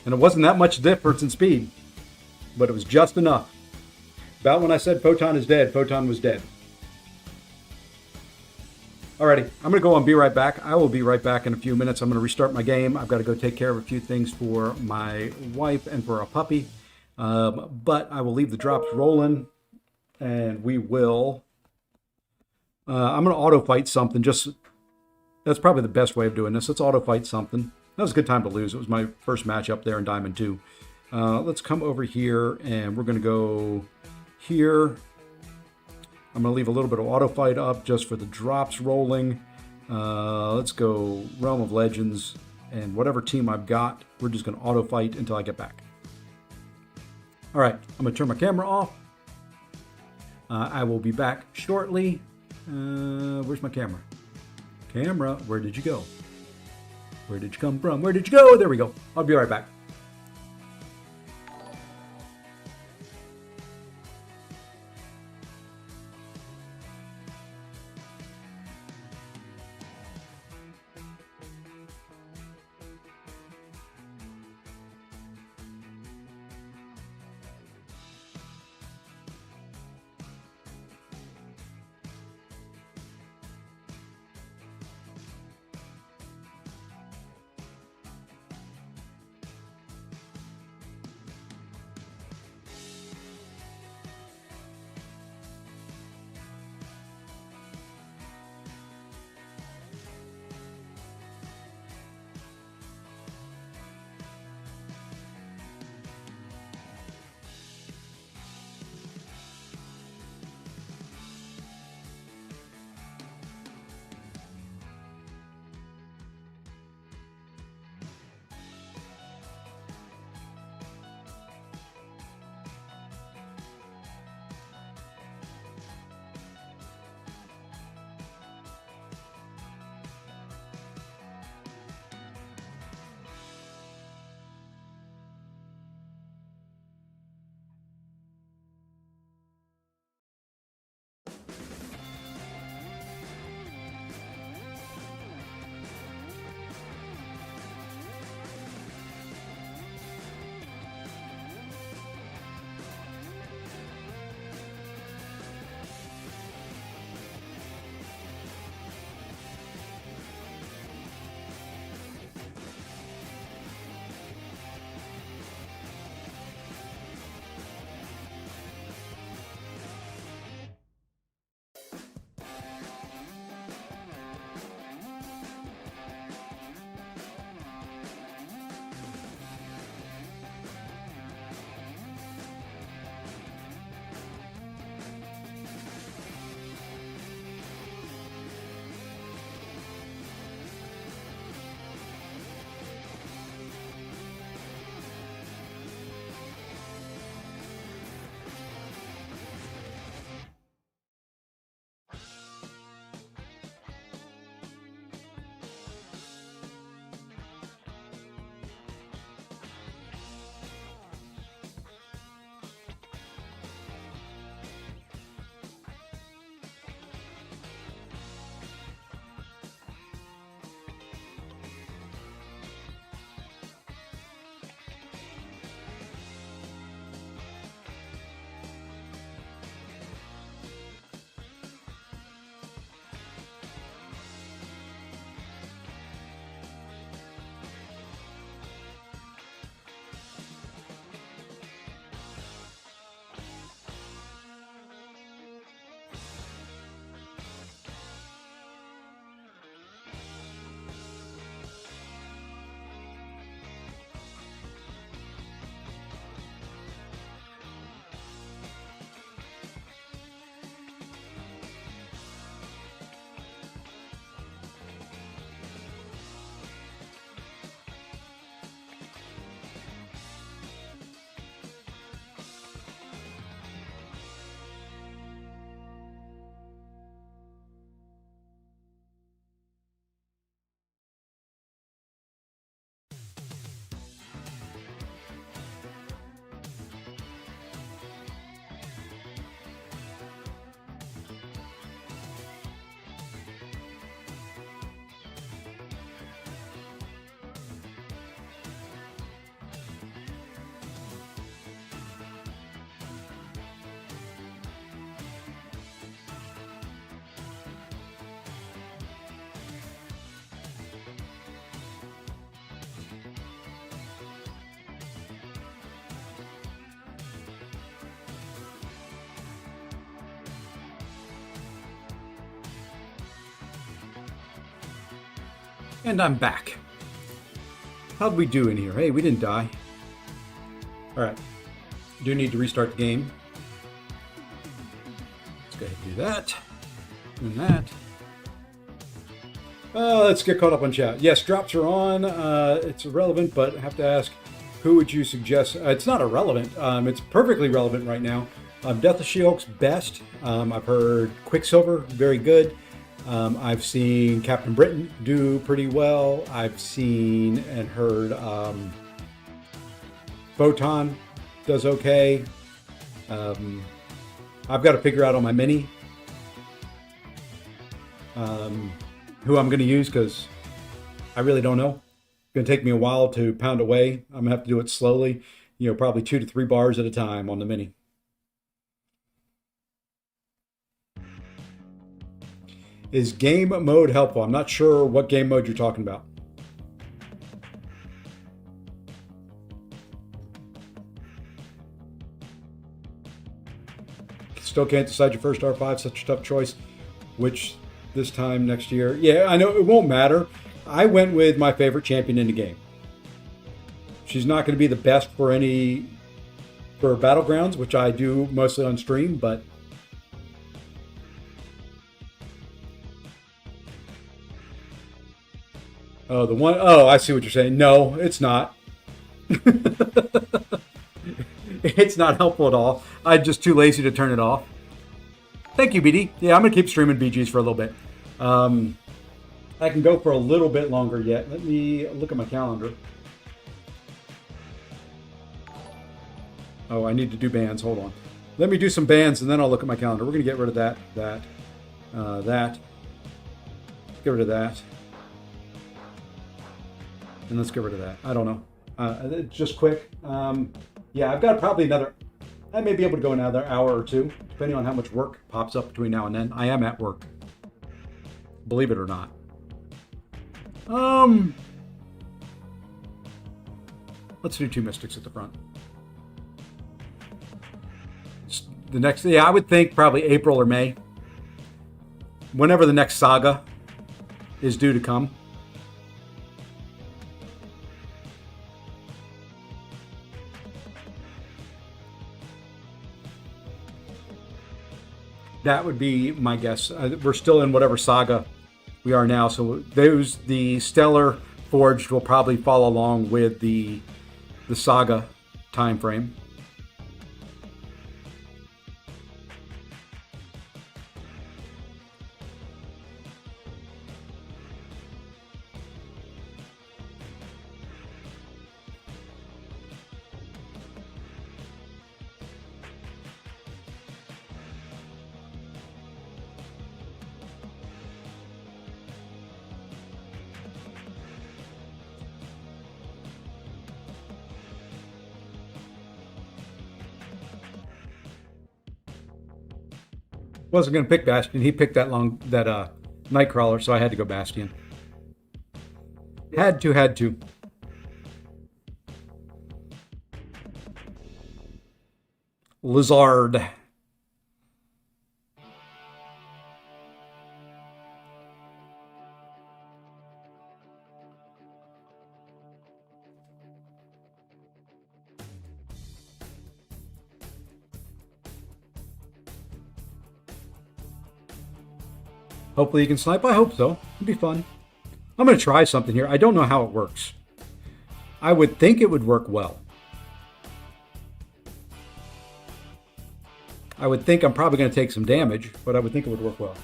And it wasn't that much difference in speed, but it was just enough. About when I said Photon is dead, Photon was dead. Alrighty, I'm going to go and be right back. I will be right back in a few minutes. I'm going to restart my game. I've got to go take care of a few things for my wife and for a puppy. But I will leave the drops rolling, and we will... I'm going to auto-fight something. That's probably the best way of doing this. Let's auto-fight something. That was a good time to lose. It was my first match up there in Diamond 2. Let's come over here, and we're going to go here. I'm going to leave a little bit of auto fight up just for the drops rolling. Let's go Realm of Legends, and whatever team I've got, we're just going to auto fight until I get back. All right, I'm going to turn my camera off. I will be back shortly. Where's my camera? Camera, where did you go? Where did you come from? Where did you go? There we go. I'll be right back. And I'm back. How'd we do in here? Hey, we didn't die. Alright. Do need to restart the game. Let's go ahead and do that. And that. Let's get caught up on chat. Yes, drops are on. It's irrelevant, but I have to ask, who would you suggest? It's not irrelevant. It's perfectly relevant right now. Death of She-Hulk's best. I've heard Quicksilver, very good. I've seen Captain Britain do pretty well. I've seen and heard Photon does okay. I've got to figure out on my mini who I'm going to use, because I really don't know. It's going to take me a while to pound away. I'm going to have to do it slowly, probably 2 to 3 bars at a time on the mini. Is game mode helpful? I'm not sure what game mode you're talking about. Still can't decide your first R5, such a tough choice. Which this time next year? Yeah, I know it won't matter. I went with my favorite champion in the game. She's not going to be the best for Battlegrounds, which I do mostly on stream, but I see what you're saying. No, it's not. It's not helpful at all. I'm just too lazy to turn it off. Thank you, BD. Yeah, I'm going to keep streaming BGs for a little bit. I can go for a little bit longer yet. Let me look at my calendar. Oh, I need to do bands. Hold on. Let me do some bands, and then I'll look at my calendar. We're going to get rid of that. Get rid of that. And let's get rid of that. I don't know. Just quick. Yeah, I've got probably I may be able to go another hour or two, depending on how much work pops up between now and then. I am at work. Believe it or not. Let's do 2 Mystics at the front. The next, I would think probably April or May. Whenever the next saga is due to come. That would be my guess. We're still in whatever saga we are now, so the Stellar Forged will probably follow along with the saga time frame. Wasn't going to pick Bastion. He picked that Nightcrawler, so I had to go Bastion. Had to. Lizard. Hopefully you can snipe. I hope so. It'd be fun. I'm going to try something here. I don't know how it works. I would think it would work well. I would think I'm probably going to take some damage, but I would think it would work well.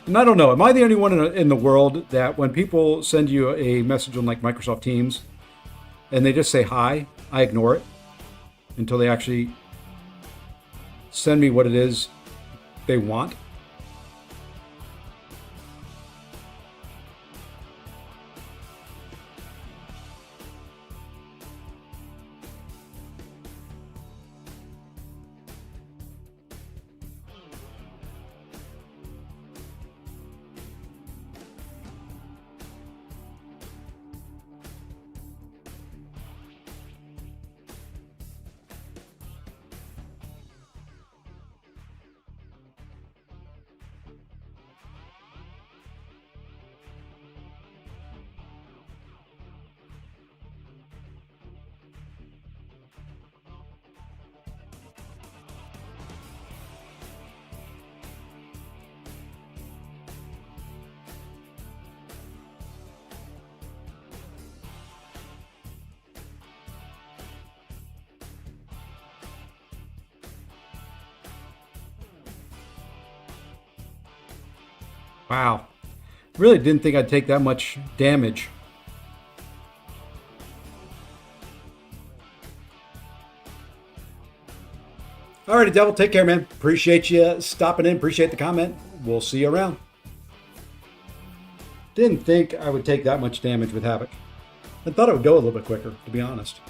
And I don't know. Am I the only one in the world that when people send you a message on like Microsoft Teams and they just say hi, I ignore it until they actually send me what it is they want? Wow. Really didn't think I'd take that much damage. Alrighty, Devil. Take care, man. Appreciate you stopping in. Appreciate the comment. We'll see you around. Didn't think I would take that much damage with Havoc. I thought it would go a little bit quicker, to be honest.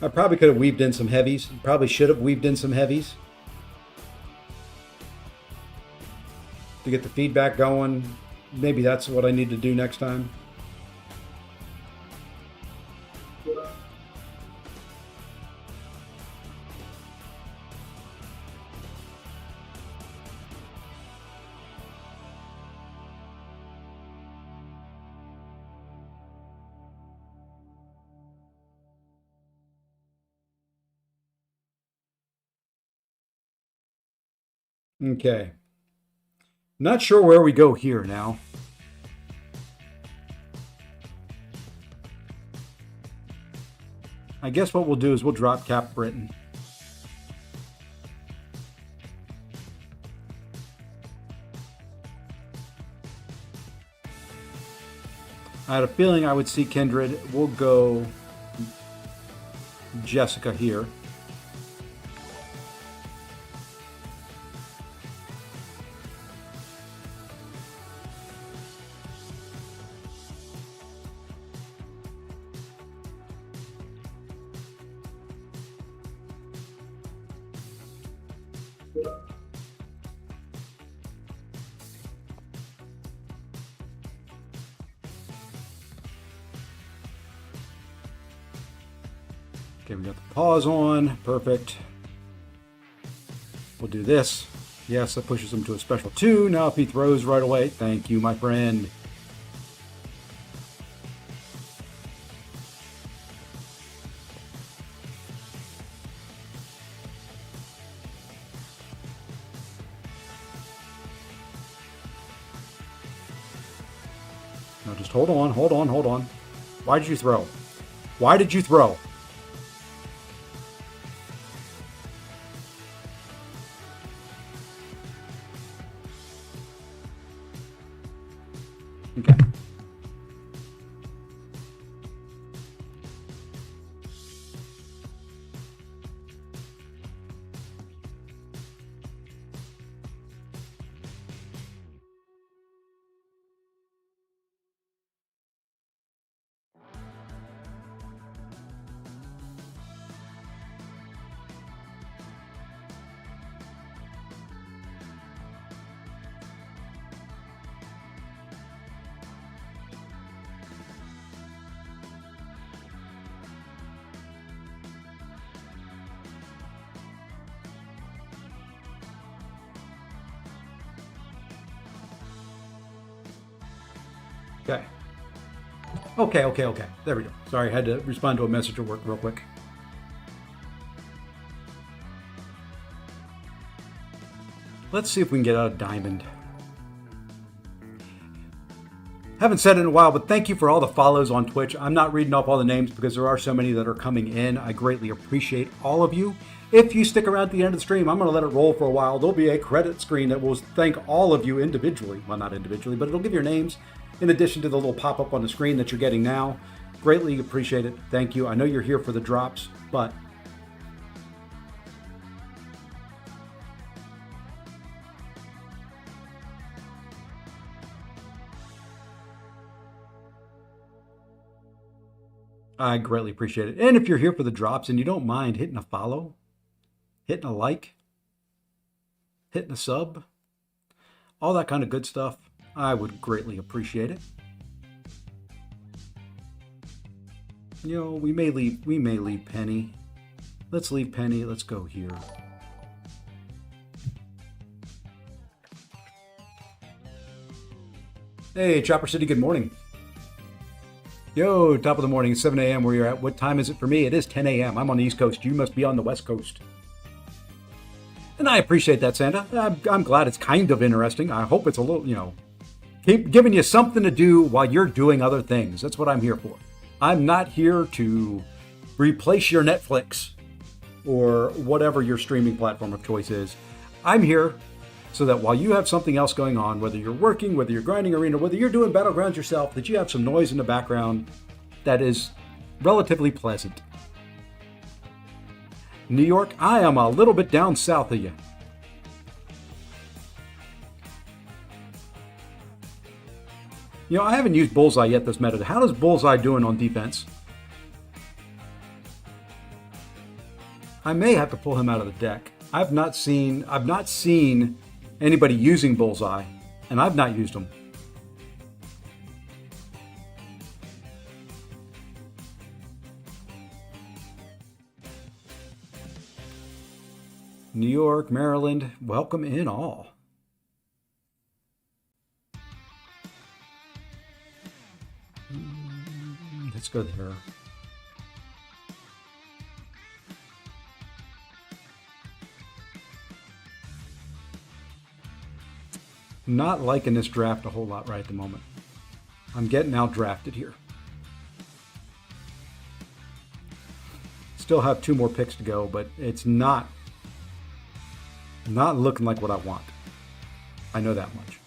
I probably could have weaved in some heavies. Probably should have weaved in some heavies to get the feedback going. Maybe that's what I need to do next time. Okay. Not sure where we go here now. I guess what we'll do is we'll drop Cap Britain. I had a feeling I would see Kindred. We'll go Jessica here. Okay, we got the pause on. Perfect. We'll do this. Yes, that pushes him to a special 2. Now if he throws right away, thank you, my friend. Now just hold on, hold on, hold on. Why did you throw? Why did you throw? Okay. Okay. There we go. Sorry, I had to respond to a message at work real quick. Let's see if we can get out of Diamond. Haven't said it in a while, but thank you for all the follows on Twitch. I'm not reading off all the names because there are so many that are coming in. I greatly appreciate all of you. If you stick around at the end of the stream, I'm going to let it roll for a while. There'll be a credit screen that will thank all of you individually. Well, not individually, but it'll give your names in addition to the little pop-up on the screen that you're getting now. Greatly appreciate it. Thank you. I know you're here for the drops, but I greatly appreciate it. And if you're here for the drops and you don't mind hitting a follow, hitting a like, hitting a sub, all that kind of good stuff, I would greatly appreciate it. You know, we may leave Penny. Let's leave Penny. Let's go here. Hey, Chopper City, good morning. Yo, top of the morning, it's 7 a.m. where you're at. What time is it for me? It is 10 a.m. I'm on the East Coast. You must be on the West Coast. And I appreciate that, Santa. I'm glad it's kind of interesting. I hope it's a little, you know, keep giving you something to do while you're doing other things. That's what I'm here for. I'm not here to replace your Netflix or whatever your streaming platform of choice is. I'm here so that while you have something else going on, whether you're working, whether you're grinding arena, whether you're doing battlegrounds yourself, that you have some noise in the background that is relatively pleasant. New York, I am a little bit down south of you. You know, I haven't used Bullseye yet this meta. How does Bullseye doing on defense? I may have to pull him out of the deck. I've not seen anybody using Bullseye, and I've not used him. New York, Maryland, welcome in all. Let's go there. Not liking this draft a whole lot right at the moment. I'm getting out drafted here. Still have 2 more picks to go, but it's not looking like what I want. I know that much.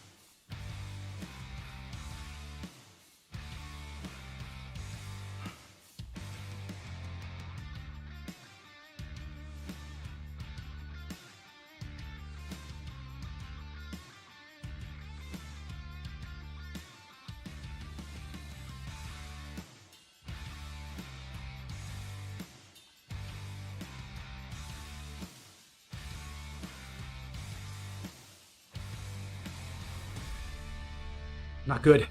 Not good.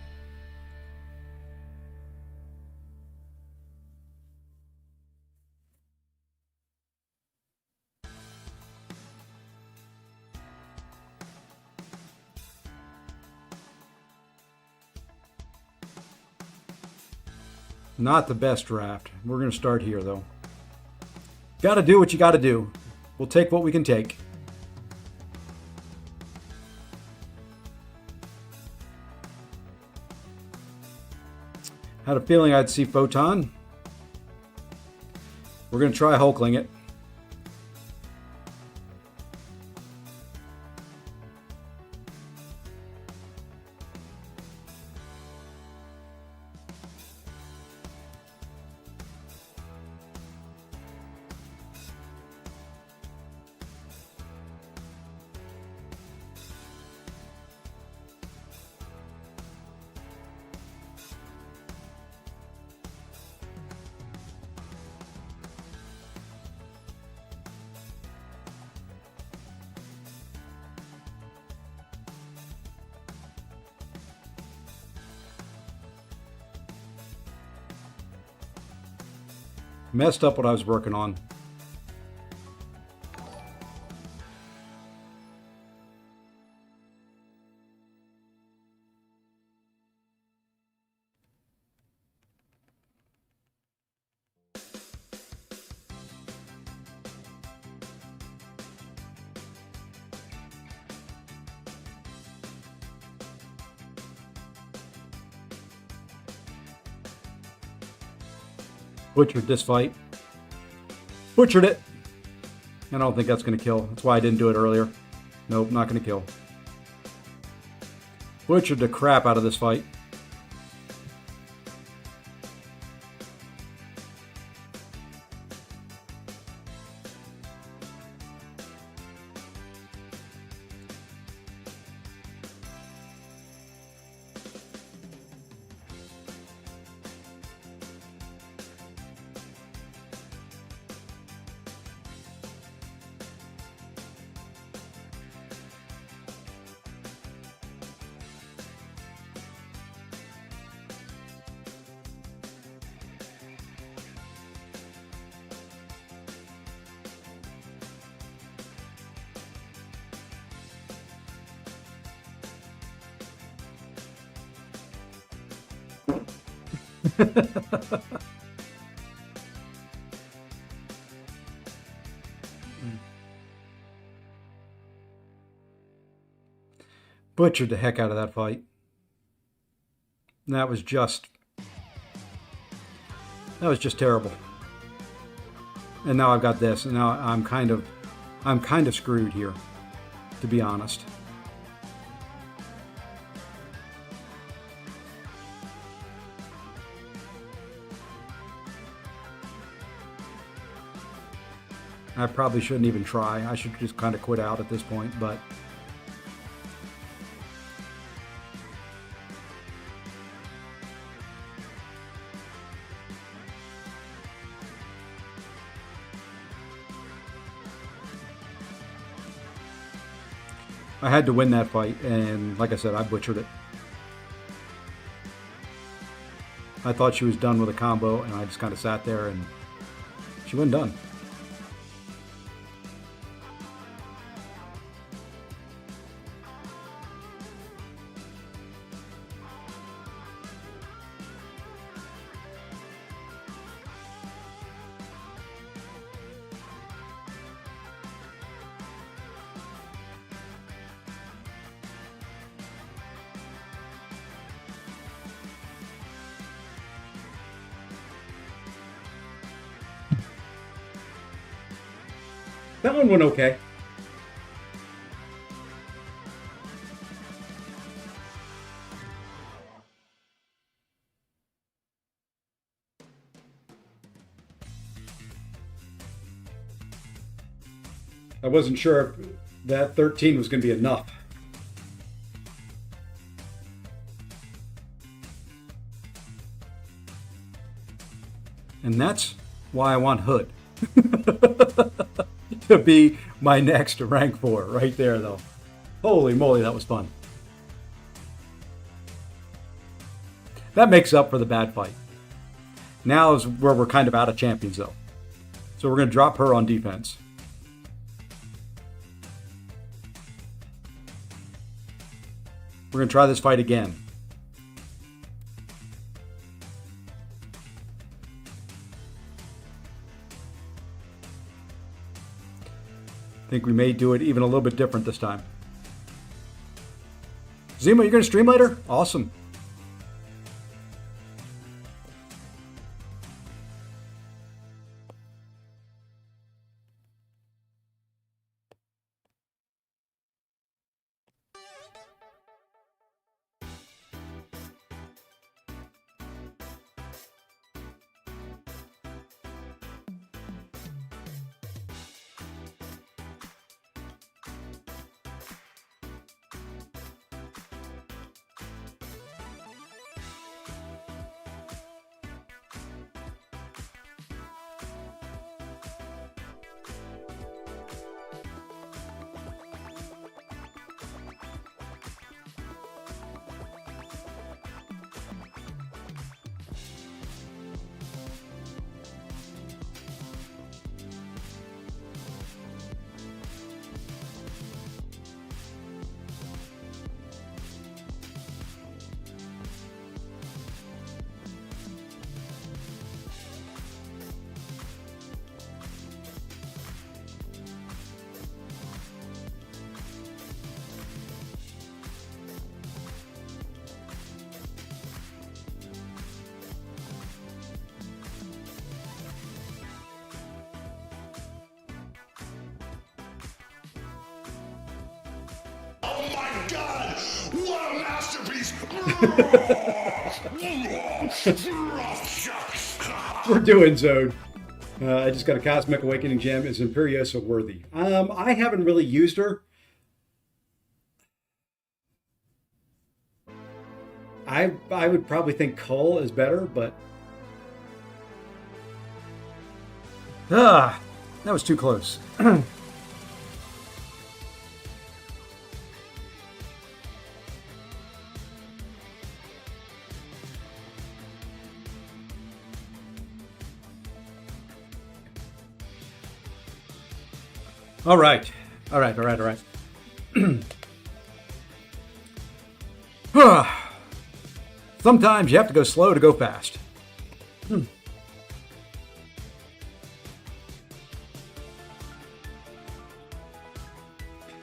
Not the best draft. We're going to start here, though. Got to do what you got to do. We'll take what we can take. Had a feeling I'd see Photon. We're going to try Hulkling it. Messed up what I was working on. Butchered this fight. Butchered it. I don't think that's going to kill. That's why I didn't do it earlier. Nope, not going to kill. Butchered the crap out of this fight. Butchered the heck out of that fight. That was just terrible. And now I've got this, and now I'm kind of screwed here, to be honest. I probably shouldn't even try. I should just kind of quit out at this point, but I had to win that fight, and like I said, I butchered it. I thought she was done with a combo, and I just kind of sat there, and she wasn't done. That one went okay. I wasn't sure if that 13 was going to be enough. And that's why I want Hood to be my next rank 4 right there, though. Holy moly, that was fun. That makes up for the bad fight. Now is where we're kind of out of champions, though. So we're going to drop her on defense. We're going to try this fight again. I think we may do it even a little bit different this time. Zima, you're going to stream later? Awesome. Oh my God! What a masterpiece! We're doing Zode. I just got a Cosmic Awakening gem. Is Imperiosa worthy? I haven't really used her. I would probably think Cull is better, but that was too close. All right. Sometimes you have to go slow to go fast.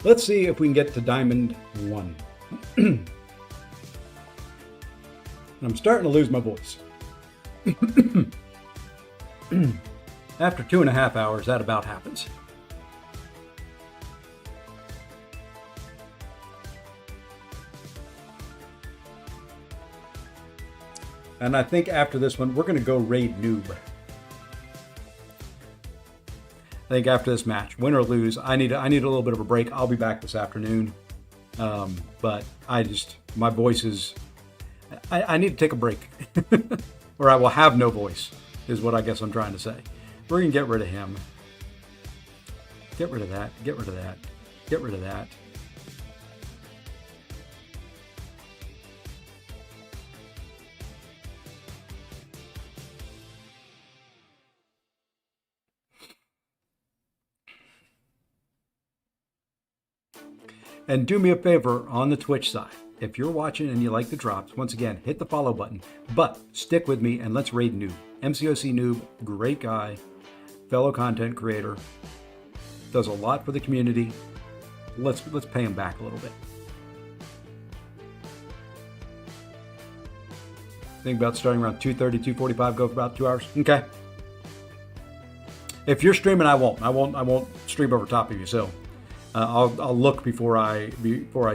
Let's see if we can get to Diamond 1. I'm starting to lose my voice. After 2.5 hours, that about happens. And I think after this one, we're going to go raid noob. think after this match, win or lose, I need a little bit of a break. I'll be back this afternoon. But my voice is, I need to take a break or I will have no voice is what I guess I'm trying to say. We're going to get rid of him. Get rid of that. Get rid of that. Get rid of that. And do me a favor on the Twitch side. If you're watching and you like the drops, once again, hit the follow button. But stick with me and let's raid Noob. MCOC Noob, great guy, fellow content creator, does a lot for the community. Let's pay him back a little bit. Think about starting around 2:30, 2:45, go for about 2 hours. Okay. If you're streaming, I won't stream over top of you. So I'll look before I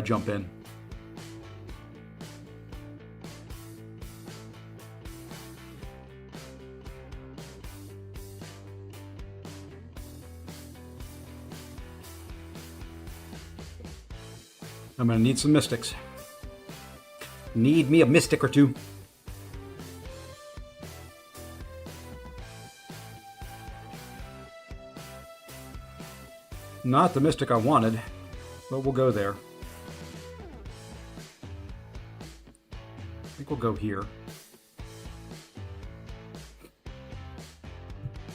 jump in. I'm gonna need some mystics. Need me a mystic or two. Not the mystic I wanted, but we'll go there. I think we'll go here.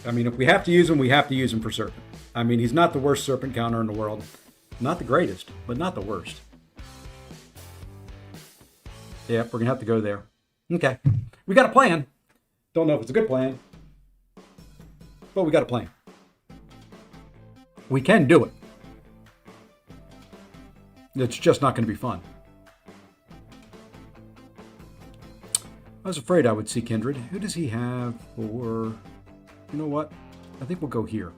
I mean, if we have to use him, we have to use him for Serpent. I mean, he's not the worst Serpent counter in the world. Not the greatest, but not the worst. Yep, we're going to have to go there. Okay. We got a plan. Don't know if it's a good plan, but we got a plan. We can do it. It's just not going to be fun. I was afraid I would see Kindred. Who does he have for... You know what? I think we'll go here.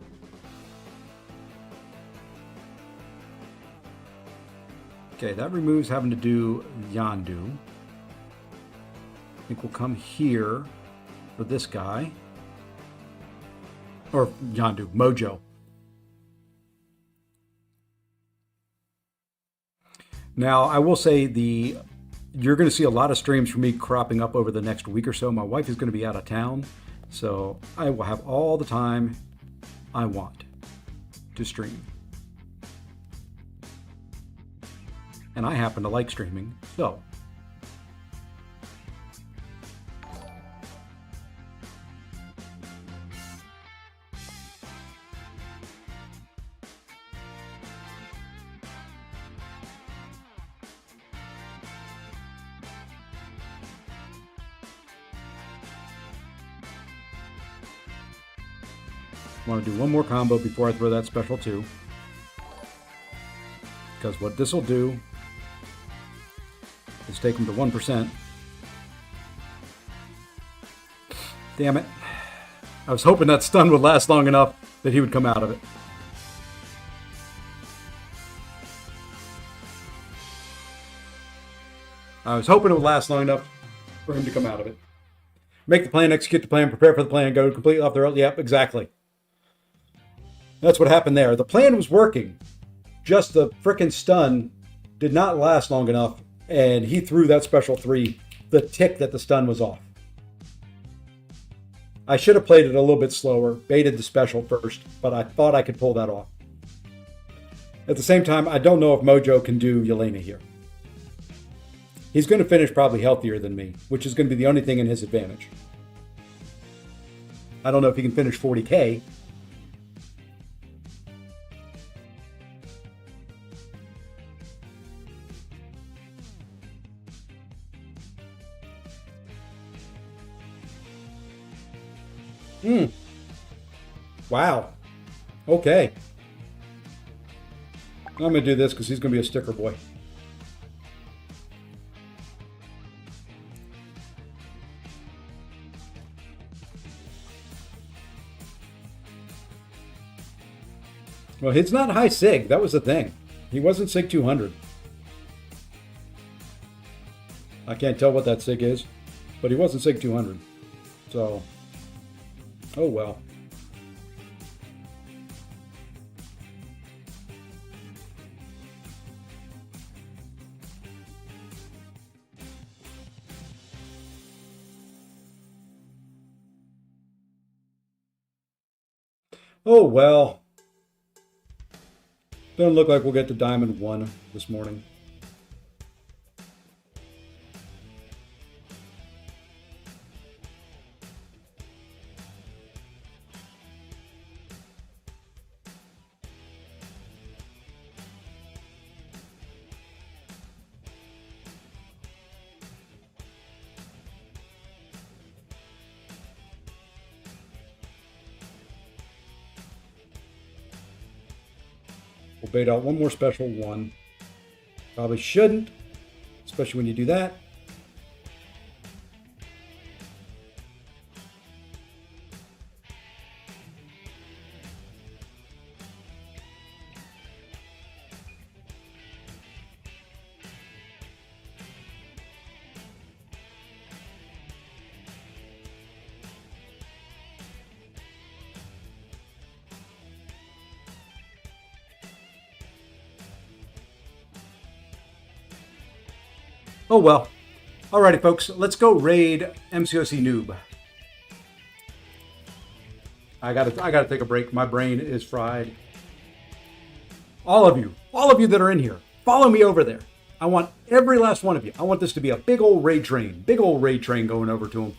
Okay, that removes having to do Yandu. I think we'll come here for this guy. Or Yandu, Mojo. Now, I will say you're going to see a lot of streams from me cropping up over the next week or so. My wife is going to be out of town, so I will have all the time I want to stream. And I happen to like streaming, so. I want to do one more combo before I throw that special 2. Because what this will do is take him to 1%. Damn it. I was hoping that stun would last long enough that he would come out of it. I was hoping it would last long enough for him to come out of it. Make the plan, execute the plan, prepare for the plan, go completely off the road. Yep, exactly. That's what happened there. The plan was working. Just the frickin' stun did not last long enough, and he threw that special 3 the tick that the stun was off. I should have played it a little bit slower, baited the special first, but I thought I could pull that off. At the same time, I don't know if Mojo can do Yelena here. He's going to finish probably healthier than me, which is going to be the only thing in his advantage. I don't know if he can finish 40k. Wow. Okay. I'm going to do this because he's going to be a sticker boy. Well, it's not high sig. That was the thing. He wasn't sig 200. I can't tell what that sig is, but he wasn't sig 200. So, oh well. Oh, well. Doesn't look like we'll get to Diamond 1 this morning. We'll bait out one more special one. Probably shouldn't, especially when you do that. Oh well. Alrighty, folks, let's go raid MCOC Noob. I gotta take a break. My brain is fried. All of you that are in here, follow me over there. I want every last one of you. I want this to be a big old raid train going over to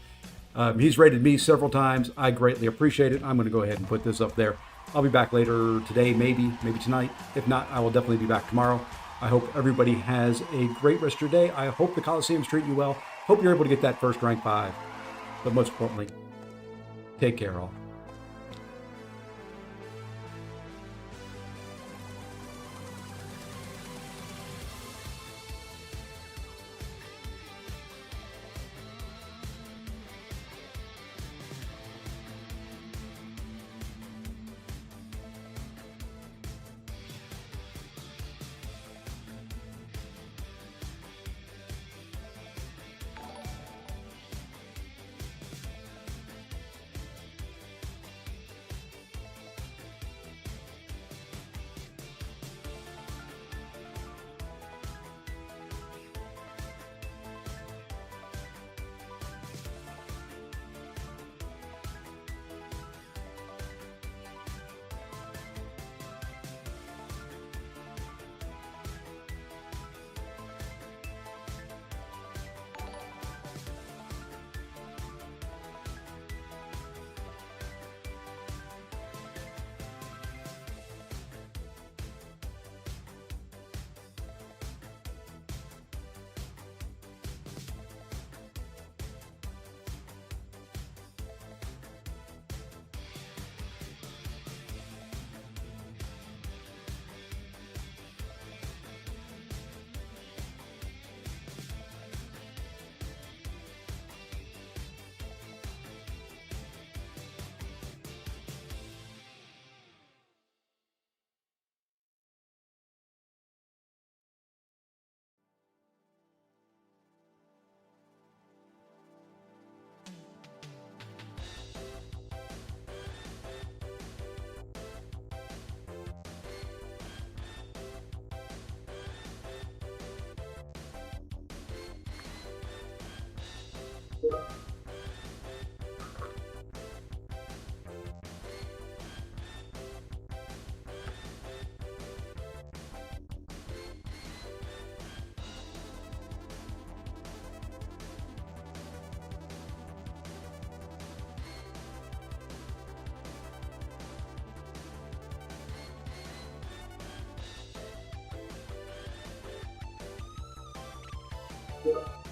him. He's raided me several times. I greatly appreciate it. I'm going to go ahead and put this up there. I'll be back later today, maybe tonight. If not, I will definitely be back tomorrow. I hope everybody has a great rest of your day. I hope the Coliseums treat you well. Hope you're able to get that first rank 5. But most importantly, take care all. Yeah.